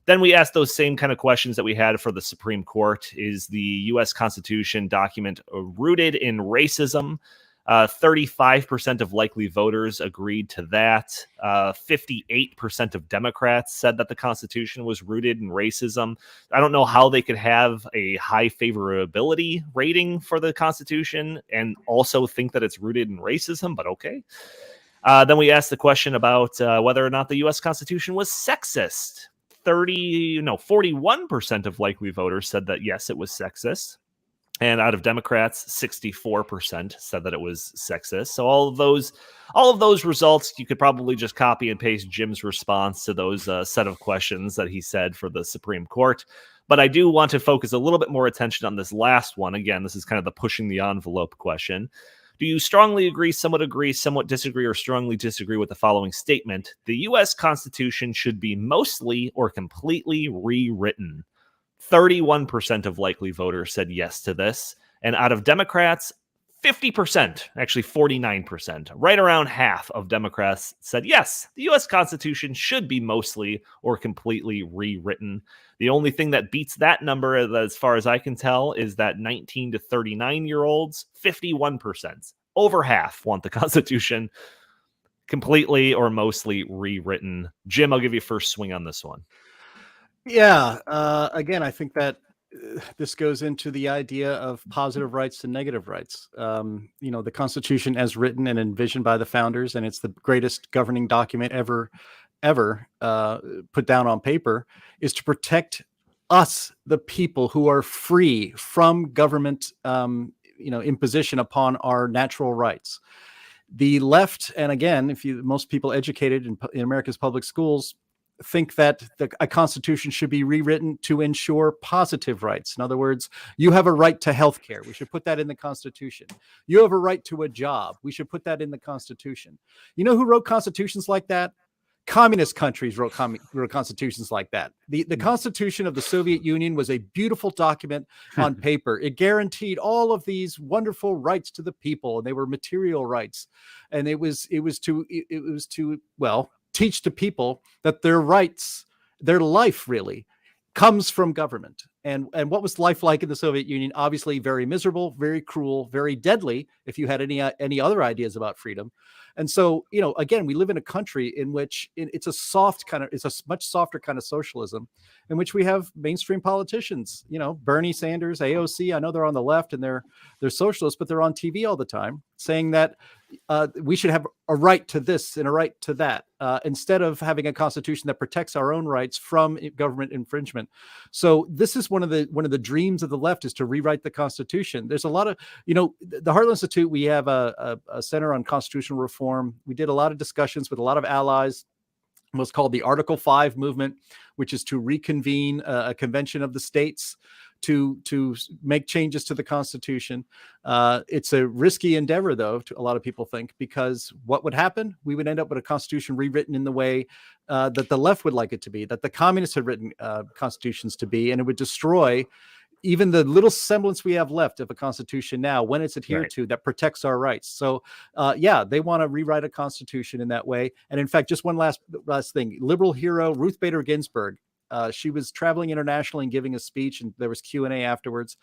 Then we asked those same kind of questions that we had for the Supreme Court. Is the U.S. Constitution document rooted in racism? 35% of likely voters agreed to that. 58% of Democrats said that the Constitution was rooted in racism. I don't know how they could have a high favorability rating for the Constitution and also think that it's rooted in racism, but okay. Then we asked the question about whether or not the U.S. Constitution was sexist. 41% of likely voters said that yes, it was sexist. And out of Democrats, 64% said that it was sexist. So all of those results, you could probably just copy and paste Jim's response to those set of questions that he said for the Supreme Court. But I do want to focus a little bit more attention on this last one. Again, this is kind of the pushing the envelope question. Do you strongly agree, somewhat disagree, or strongly disagree with the following statement? The U.S. Constitution should be mostly or completely rewritten. 31% of likely voters said yes to this. And out of Democrats, 50%, actually 49%, right around half of Democrats said yes, the U.S. Constitution should be mostly or completely rewritten. The only thing that beats that number, as far as I can tell, is that 19 to 39-year-olds, 51%, over half want the Constitution completely or mostly rewritten. Jim, I'll give you first swing on this one. Yeah. Again, I think that this goes into the idea of positive rights and negative rights. The Constitution as written and envisioned by the founders, and it's the greatest governing document ever put down on paper, is to protect us, the people, who are free from government, imposition upon our natural rights. The left, and again, most people educated in America's public schools think that a constitution should be rewritten to ensure positive rights. In other words, you have a right to health care. We should put that in the Constitution. You have a right to a job. We should put that in the Constitution. You know who wrote constitutions like that? Communist countries wrote constitutions like that. The Constitution of the Soviet Union was a beautiful document on paper. It guaranteed all of these wonderful rights to the people, and they were material rights. And it was to teach the people that their rights, their life really comes from government. And what was life like in the Soviet Union? Obviously very miserable, very cruel, very deadly if you had any other ideas about freedom. And so, again, we live in a country in which it's a much softer kind of socialism, in which we have mainstream politicians, Bernie Sanders, AOC. I know they're on the left and they're socialists, but they're on TV all the time saying that we should have a right to this and a right to that, instead of having a constitution that protects our own rights from government infringement. So this is one of the dreams of the left, is to rewrite the Constitution. There's a lot of, the Heartland Institute, we have a Center on Constitutional Reform. We did a lot of discussions with a lot of allies. What's called the Article 5 movement, which is to reconvene a convention of the states to make changes to the Constitution. It's a risky endeavor, though, a lot of people think, because what would happen? We would end up with a Constitution rewritten in the way that the left would like it to be, that the communists had written constitutions to be, and it would destroy even the little semblance we have left of a constitution now when it's adhered to that protects our rights. So they want to rewrite a constitution in that way. And in fact, just one last thing, liberal hero Ruth Bader Ginsburg, she was traveling internationally and giving a speech, and there was Q&A afterwards,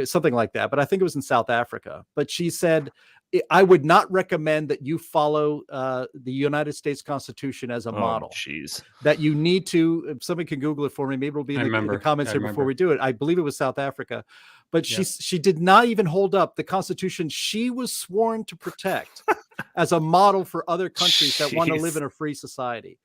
something like that. But I think it was in South Africa. But she said, I would not recommend that you follow the United States Constitution as a model. Jeez. That you need to, if somebody can Google it for me, maybe it'll be in the comments here before we do it. I believe it was South Africa, but she did not even hold up the Constitution she was sworn to protect as a model for other countries that want to live in a free society.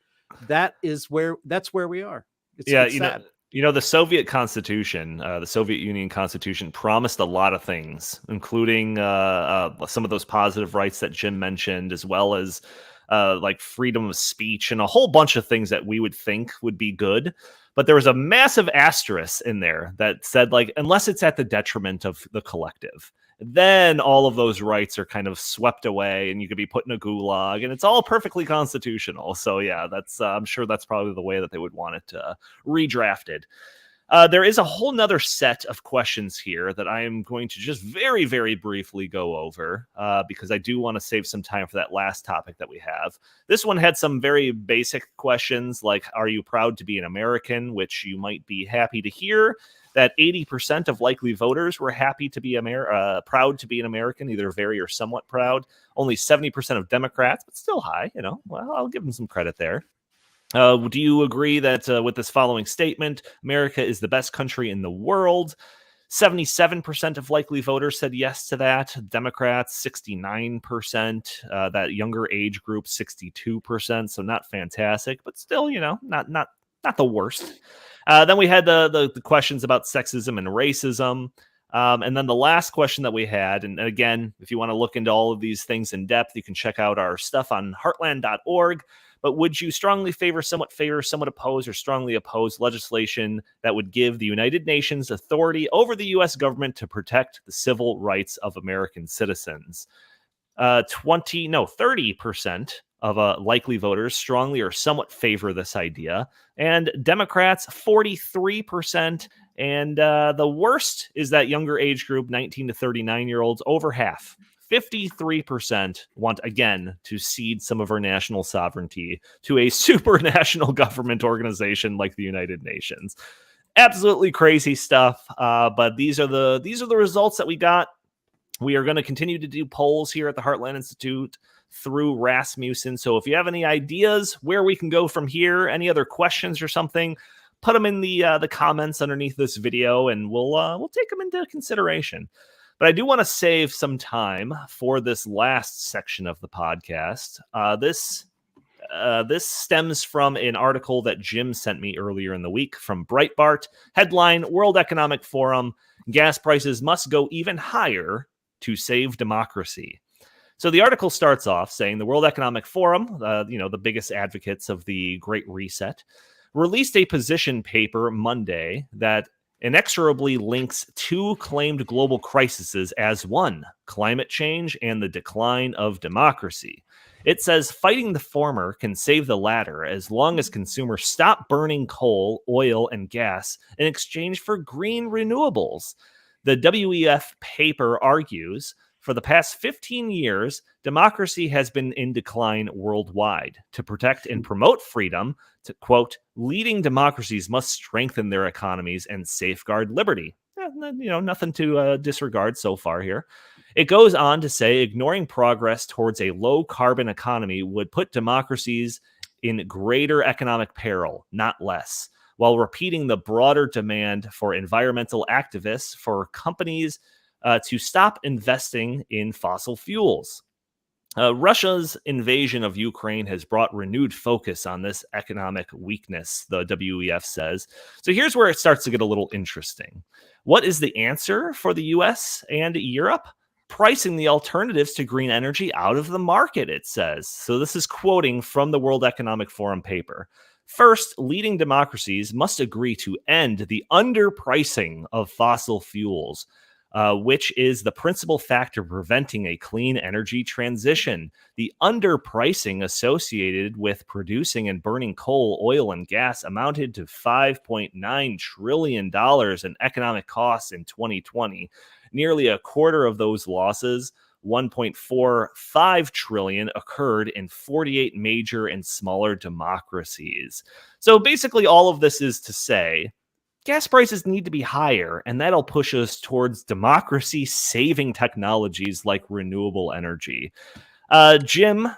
That's where we are. It's sad. The Soviet Constitution, the Soviet Union Constitution promised a lot of things, including some of those positive rights that Jim mentioned, as well as like freedom of speech and a whole bunch of things that we would think would be good. But there was a massive asterisk in there that said, like, unless it's at the detriment of the collective, then all of those rights are kind of swept away and you could be put in a gulag and it's all perfectly constitutional. So yeah, that's I'm sure that's probably the way that they would want it redrafted. There is a whole nother set of questions here that I am going to just very, very briefly go over because I do want to save some time for that last topic that we have. This one had some very basic questions like, are you proud to be an American? Which you might be happy to hear that 80% of likely voters were happy to be proud to be an American, either very or somewhat proud. Only 70% of Democrats, but still high, well, I'll give them some credit there. Do you agree that with this following statement, America is the best country in the world? 77% of likely voters said yes to that. Democrats, 69%. That younger age group, 62%. So not fantastic, but still, not the worst. Then we had the questions about sexism and racism. And then the last question that we had, and again, if you want to look into all of these things in depth, you can check out our stuff on heartland.org. But would you strongly favor, somewhat oppose, or strongly oppose legislation that would give the United Nations authority over the U.S. government to protect the civil rights of American citizens? 30% of likely voters strongly or somewhat favor this idea. And Democrats, 43%. And the worst is that younger age group, 19 to 39-year-olds, over half. 53% want, again, to cede some of our national sovereignty to a supranational government organization like the United Nations. Absolutely crazy stuff. But these are the results that we got. We are going to continue to do polls here at the Heartland Institute through Rasmussen. So if you have any ideas where we can go from here, any other questions or something, put them in the comments underneath this video, and we'll take them into consideration. But I do want to save some time for this last section of the podcast. This stems from an article that Jim sent me earlier in the week from Breitbart. Headline: World Economic Forum, gas prices must go even higher to save democracy. So the article starts off saying the World Economic Forum, the biggest advocates of the Great Reset, released a position paper Monday that inexorably links two claimed global crises as one: climate change and the decline of democracy. It says fighting the former can save the latter as long as consumers stop burning coal, oil, and gas in exchange for green renewables. The WEF paper argues for the past 15 years, democracy has been in decline worldwide. To protect and promote freedom, to quote, leading democracies must strengthen their economies and safeguard liberty. Nothing to disregard so far here. It goes on to say ignoring progress towards a low carbon economy would put democracies in greater economic peril, not less, while repeating the broader demand for environmental activists for companies to stop investing in fossil fuels. Russia's invasion of Ukraine has brought renewed focus on this economic weakness, the WEF says. So here's where it starts to get a little interesting. What is the answer for the US and Europe? Pricing the alternatives to green energy out of the market, it says. So this is quoting from the World Economic Forum paper. First, leading democracies must agree to end the underpricing of fossil fuels, which is the principal factor preventing a clean energy transition. The underpricing associated with producing and burning coal, oil, and gas amounted to $5.9 trillion in economic costs in 2020. Nearly a quarter of those losses, $1.45 trillion, occurred in 48 major and smaller democracies. So basically all of this is to say gas prices need to be higher, and that'll push us towards democracy-saving technologies like renewable energy. Jim,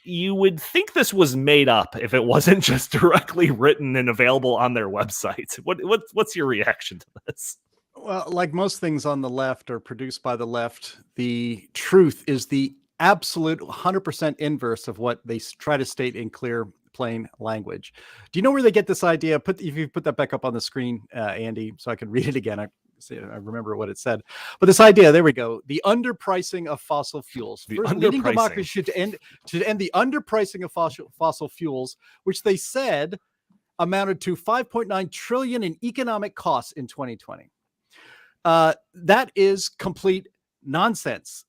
you would think this was made up if it wasn't just directly written and available on their website. What's your reaction to this? Well, like most things on the left or produced by the left, the truth is the absolute 100% inverse of what they try to state in clear, plain language. Do you know where they get this idea? If you put that back up on the screen, Andy, so I can read it again. I remember what it said. But this idea, there we go. The underpricing of fossil fuels. First, leading democracy should end the underpricing of fossil fuels, which they said amounted to 5.9 trillion in economic costs in 2020. That is complete nonsense.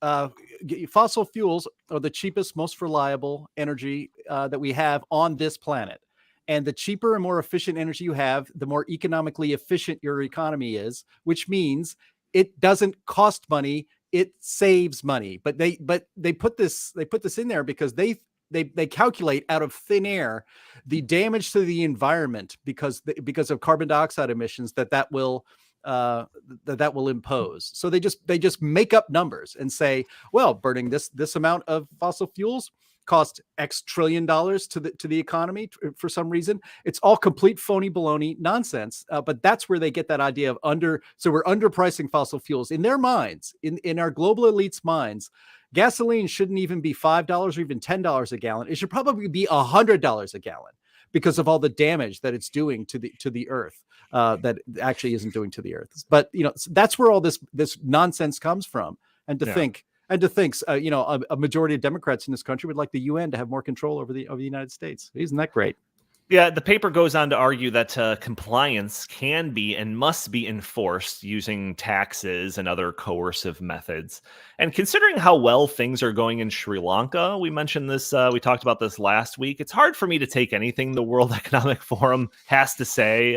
Fossil fuels are the cheapest, most reliable energy that we have on this planet. And the cheaper and more efficient energy you have, the more economically efficient your economy is, which means it doesn't cost money, it saves money. But they put this in there because they calculate out of thin air the damage to the environment because of carbon dioxide emissions that will impose. So they just make up numbers and say, well, burning this amount of fossil fuels cost X trillion dollars to the economy for some reason. It's all complete phony baloney nonsense. But that's where they get that idea of so we're underpricing fossil fuels in their minds, in our global elites' minds. Gasoline shouldn't even be $5 or even $10 a gallon. It should probably be $100 a gallon because of all the damage that it's doing to the earth. That actually isn't doing to the earth. But that's where all this nonsense comes from. And to think, a majority of Democrats in this country would like the UN to have more control over the United States. Isn't that great? Yeah, the paper goes on to argue that compliance can be and must be enforced using taxes and other coercive methods. And considering how well things are going in Sri Lanka, we mentioned this, we talked about this last week. It's hard for me to take anything the World Economic Forum has to say,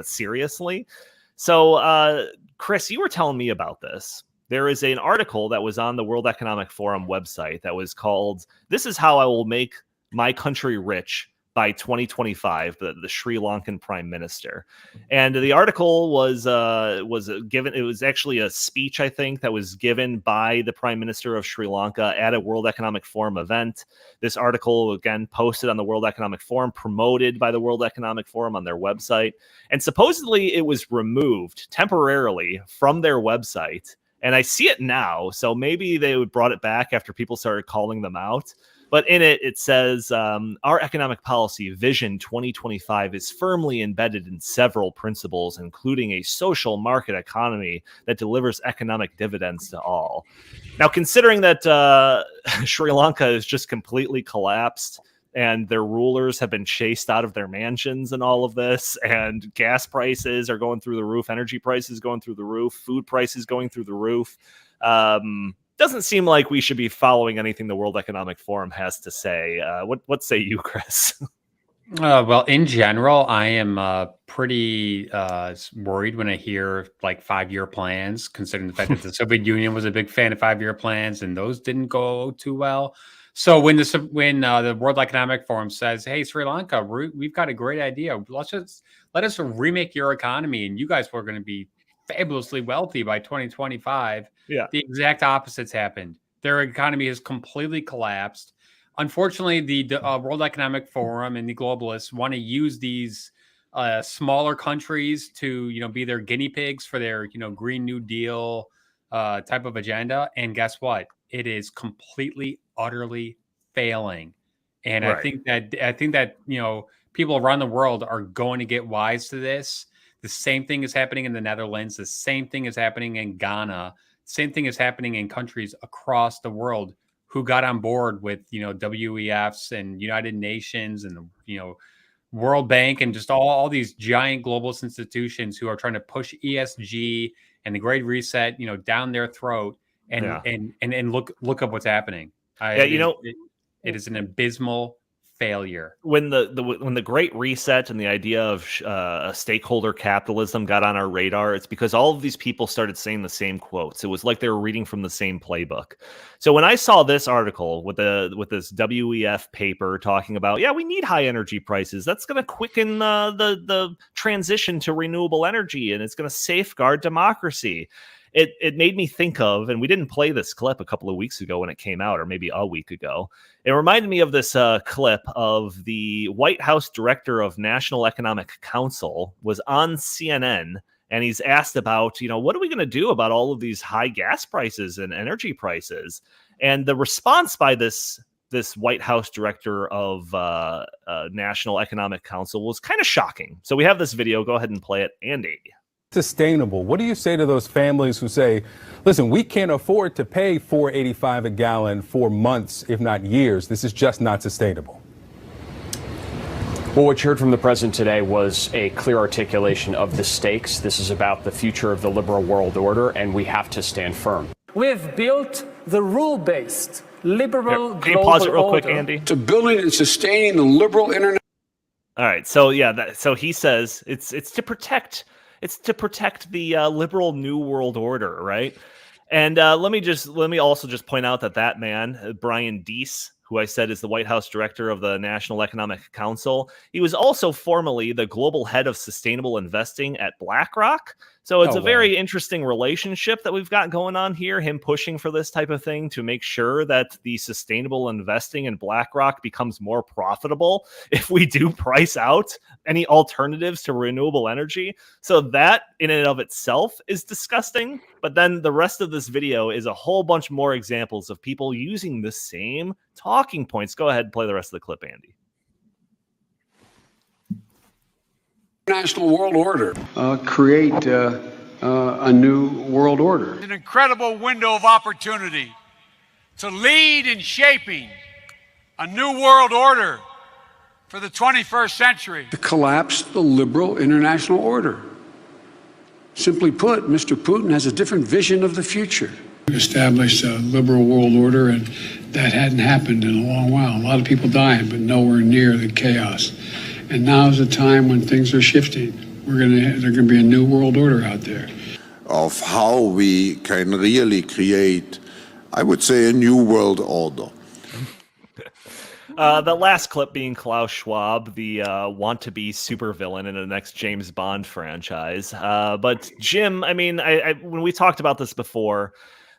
seriously. So, Chris, you were telling me about this. There is an article that was on the World Economic Forum website that was called, "This is how I will make my country rich by 2025, the Sri Lankan prime minister." And the article was given, it was actually a speech, I think, that was given by the prime minister of Sri Lanka at a World Economic Forum event. This article, again, posted on the World Economic Forum, promoted by the World Economic Forum on their website. And supposedly it was removed temporarily from their website. And I see it now. So maybe they brought it back after people started calling them out. But in it, it says, our economic policy Vision 2025 is firmly embedded in several principles, including a social market economy that delivers economic dividends to all. Now, considering that Sri Lanka is just completely collapsed and their rulers have been chased out of their mansions and all of this, and gas prices are going through the roof, energy prices going through the roof, food prices going through the roof, doesn't seem like we should be following anything the World Economic Forum has to say. What say you, Chris? Well, in general, I am pretty worried when I hear like 5-year plans, considering the fact that the Soviet Union was a big fan of 5-year plans, and those didn't go too well. So when the World Economic Forum says, "Hey, Sri Lanka, we've got a great idea. Let us remake your economy, and you guys were going to be fabulously wealthy by 2025." Yeah. The exact opposite's happened. Their economy has completely collapsed. Unfortunately, the World Economic Forum and the globalists want to use these smaller countries to be their guinea pigs for their Green New Deal type of agenda. And guess what? It is completely, utterly failing. And Right. I think that people around the world are going to get wise to this. The same thing is happening in the Netherlands. The same thing is happening in Ghana. Same thing is happening in countries across the world who got on board with WEFs and United Nations and World Bank and just all these giant globalist institutions who are trying to push ESG and the Great Reset down their throat and look up what's happening. It is an abysmal failure. When the Great Reset and the idea of stakeholder capitalism got on our radar, it's because all of these people started saying the same quotes. It was like they were reading from the same playbook. So when I saw this article with this WEF paper talking about, yeah, we need high energy prices, that's going to quicken the transition to renewable energy, and it's going to safeguard democracy. It made me think of, and we didn't play this clip a couple of weeks ago when it came out, or maybe a week ago. It reminded me of this clip of the White House Director of National Economic Council was on CNN, and he's asked about, what are we going to do about all of these high gas prices and energy prices? And the response by this White House Director of National Economic Council was kind of shocking. So we have this video. Go ahead and play it, Andy. Sustainable. What do you say to those families who say, listen, we can't afford to pay $4.85 a gallon for months, if not years. This is just not sustainable. Well, what you heard from the president today was a clear articulation of the stakes. This is about the future of the liberal world order, and we have to stand firm. We've built the rule-based liberal global order. Can you pause it real quick, Andy? To building and sustaining the liberal internet. All right. So yeah, so he says it's to protect. It's to protect the liberal New World Order, right? And let me also just point out that man, Brian Deese, who I said is the White House Director of the National Economic Council, he was also formerly the global head of sustainable investing at BlackRock. So it's a very interesting relationship that we've got going on here, him pushing for this type of thing to make sure that the sustainable investing in BlackRock becomes more profitable if we do price out any alternatives to renewable energy. So that in and of itself is disgusting. But then the rest of this video is a whole bunch more examples of people using the same talking points. Go ahead and play the rest of the clip, Andy. International world order, create a new world order. An incredible window of opportunity to lead in shaping a new world order for the 21st century. To collapse the liberal international order. Simply put, Mr. Putin has a different vision of the future. Established a liberal world order, and that hadn't happened in a long while. A lot of people dying, but nowhere near the chaos. And now is a time when things are shifting. There's going to be a new world order out there. Of how we can really create, I would say, a new world order. The last clip being Klaus Schwab, the want-to-be supervillain in the next James Bond franchise. But Jim, I mean, I when we talked about this before,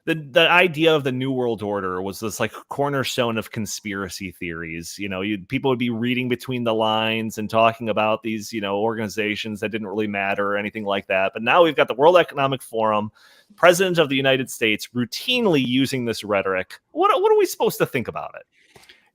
the idea of the New World Order was this like cornerstone of conspiracy theories. People would be reading between the lines and talking about these, organizations that didn't really matter or anything like that. But now we've got the World Economic Forum, President of the United States, routinely using this rhetoric. What are we supposed to think about it?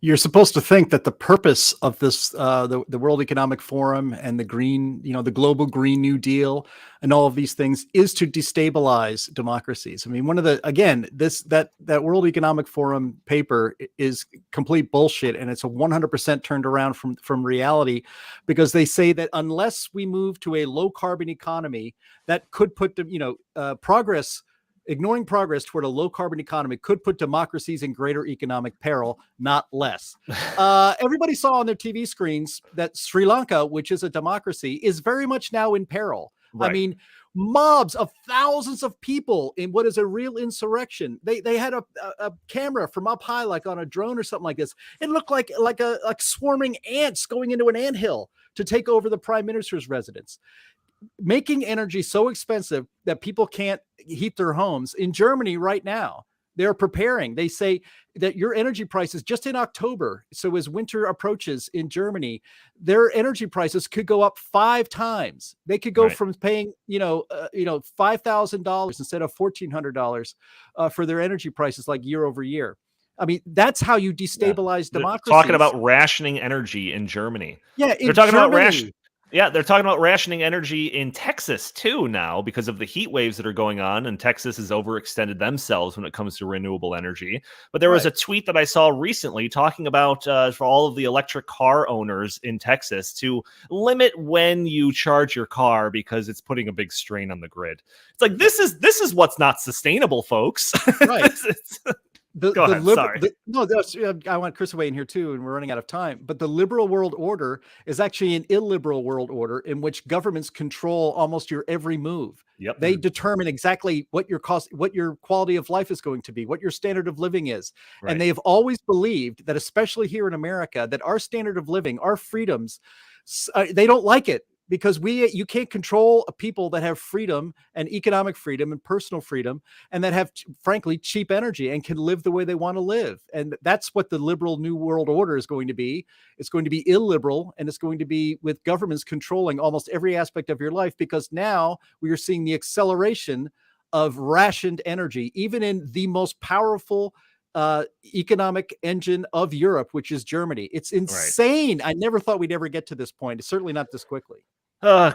You're supposed to think that the purpose of this, the World Economic Forum and the green, the global Green New Deal and all of these things is to destabilize democracies. I mean, that World Economic Forum paper is complete bullshit, and it's a 100% turned around from reality, because they say that unless we move to a low carbon economy, that could put ignoring progress toward a low-carbon economy could put democracies in greater economic peril, not less. Everybody saw on their TV screens that Sri Lanka, which is a democracy, is very much now in peril. Right. I mean, mobs of thousands of people in what is a real insurrection. They had a camera from up high, like on a drone or something like this. It looked like swarming ants going into an anthill to take over the prime minister's residence. Making energy so expensive that people can't heat their homes. In Germany right now, they're preparing. They say that your energy prices just in October, so as winter approaches in Germany, their energy prices could go up 5 times. They could go from paying, $5,000 instead of $1,400 for their energy prices, like year over year. I mean, that's how you destabilize democracy. Talking about rationing energy in Germany. Yeah, they're talking about rationing. Yeah, they're talking about rationing energy in Texas, too, now, because of the heat waves that are going on, and Texas has overextended themselves when it comes to renewable energy. But there was a tweet that I saw recently talking about for all of the electric car owners in Texas to limit when you charge your car because it's putting a big strain on the grid. It's like, this is what's not sustainable, folks. Right. Go ahead. Sorry. I want Chris away in here too, and we're running out of time. But the liberal world order is actually an illiberal world order in which governments control almost your every move. Yep. They determine exactly what your quality of life is going to be, what your standard of living is. Right. And they have always believed that, especially here in America, that our standard of living, our freedoms, they don't like it. Because you can't control people that have freedom and economic freedom and personal freedom, and that have, frankly, cheap energy and can live the way they want to live. And that's what the liberal New World Order is going to be. It's going to be illiberal, and it's going to be with governments controlling almost every aspect of your life, because now we are seeing the acceleration of rationed energy, even in the most powerful economic engine of Europe, which is Germany. It's insane. Right. I never thought we'd ever get to this point. It's certainly not this quickly.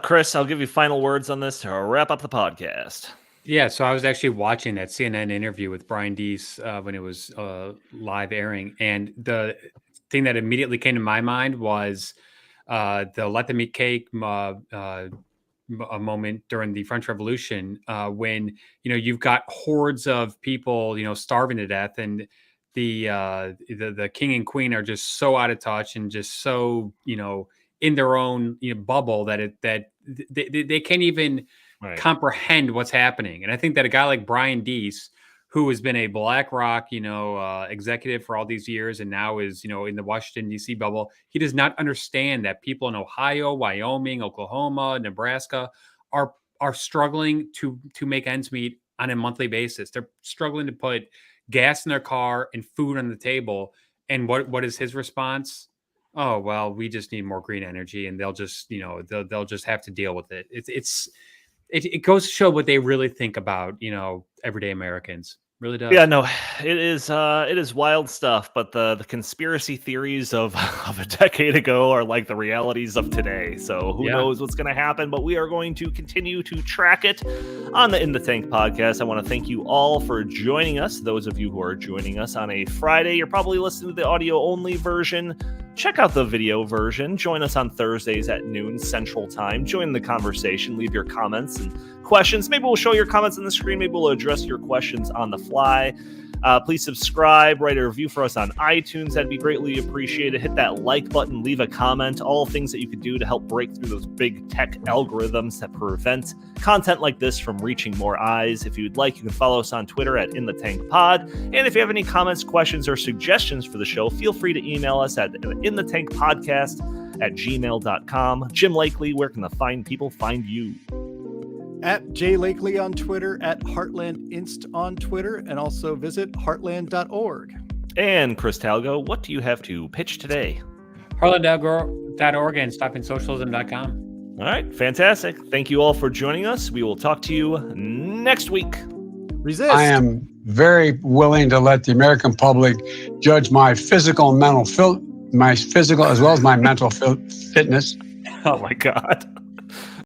Chris, I'll give you final words on this to wrap up the podcast. Yeah, so I was actually watching that CNN interview with Brian Deese when it was live airing. And the thing that immediately came to my mind was the let them eat cake a moment during the French Revolution when, you've got hordes of people, starving to death, and the king and queen are just so out of touch and just so, in their own bubble that they can't even comprehend what's happening. And I think that a guy like Brian Deese, who has been a BlackRock, executive for all these years, and now is, in the Washington, D.C. bubble, he does not understand that people in Ohio, Wyoming, Oklahoma, Nebraska are struggling to make ends meet on a monthly basis. They're struggling to put gas in their car and food on the table. And what is his response? Oh, well, we just need more green energy, and they'll just, they'll just have to deal with it. It goes to show what they really think about, everyday Americans. Really does. Yeah, no, it is wild stuff, but the conspiracy theories of a decade ago are like the realities of today. So who knows what's going to happen, but we are going to continue to track it on the In the Tank podcast. I want to thank you all for joining us. Those of you who are joining us on a Friday, you're probably listening to the audio only version. Check out the video version. Join us on Thursdays at noon Central Time. Join the conversation. Leave your comments and questions. Maybe we'll show your comments on the screen. Maybe we'll address your questions on the fly. Please subscribe, write a review for us on iTunes. That'd be greatly appreciated. Hit that like button, leave a comment, all things that you could do to help break through those big tech algorithms that prevent content like this from reaching more eyes. If you'd like, you can follow us on Twitter at InTheTankPod. And if you have any comments, questions, or suggestions for the show, feel free to email us at inthethankpodcast@gmail.com. Jim Lakely, where can the fine people find you? At J Lakely on Twitter, at Heartland Inst on Twitter, and also visit heartland.org. And Chris Talgo, what do you have to pitch today? Heartland.org and stoppingsocialism.com. All right, fantastic. Thank you all for joining us. We will talk to you next week. Resist. I am very willing to let the American public judge my physical and mental my physical as well as my mental fitness. Oh my God.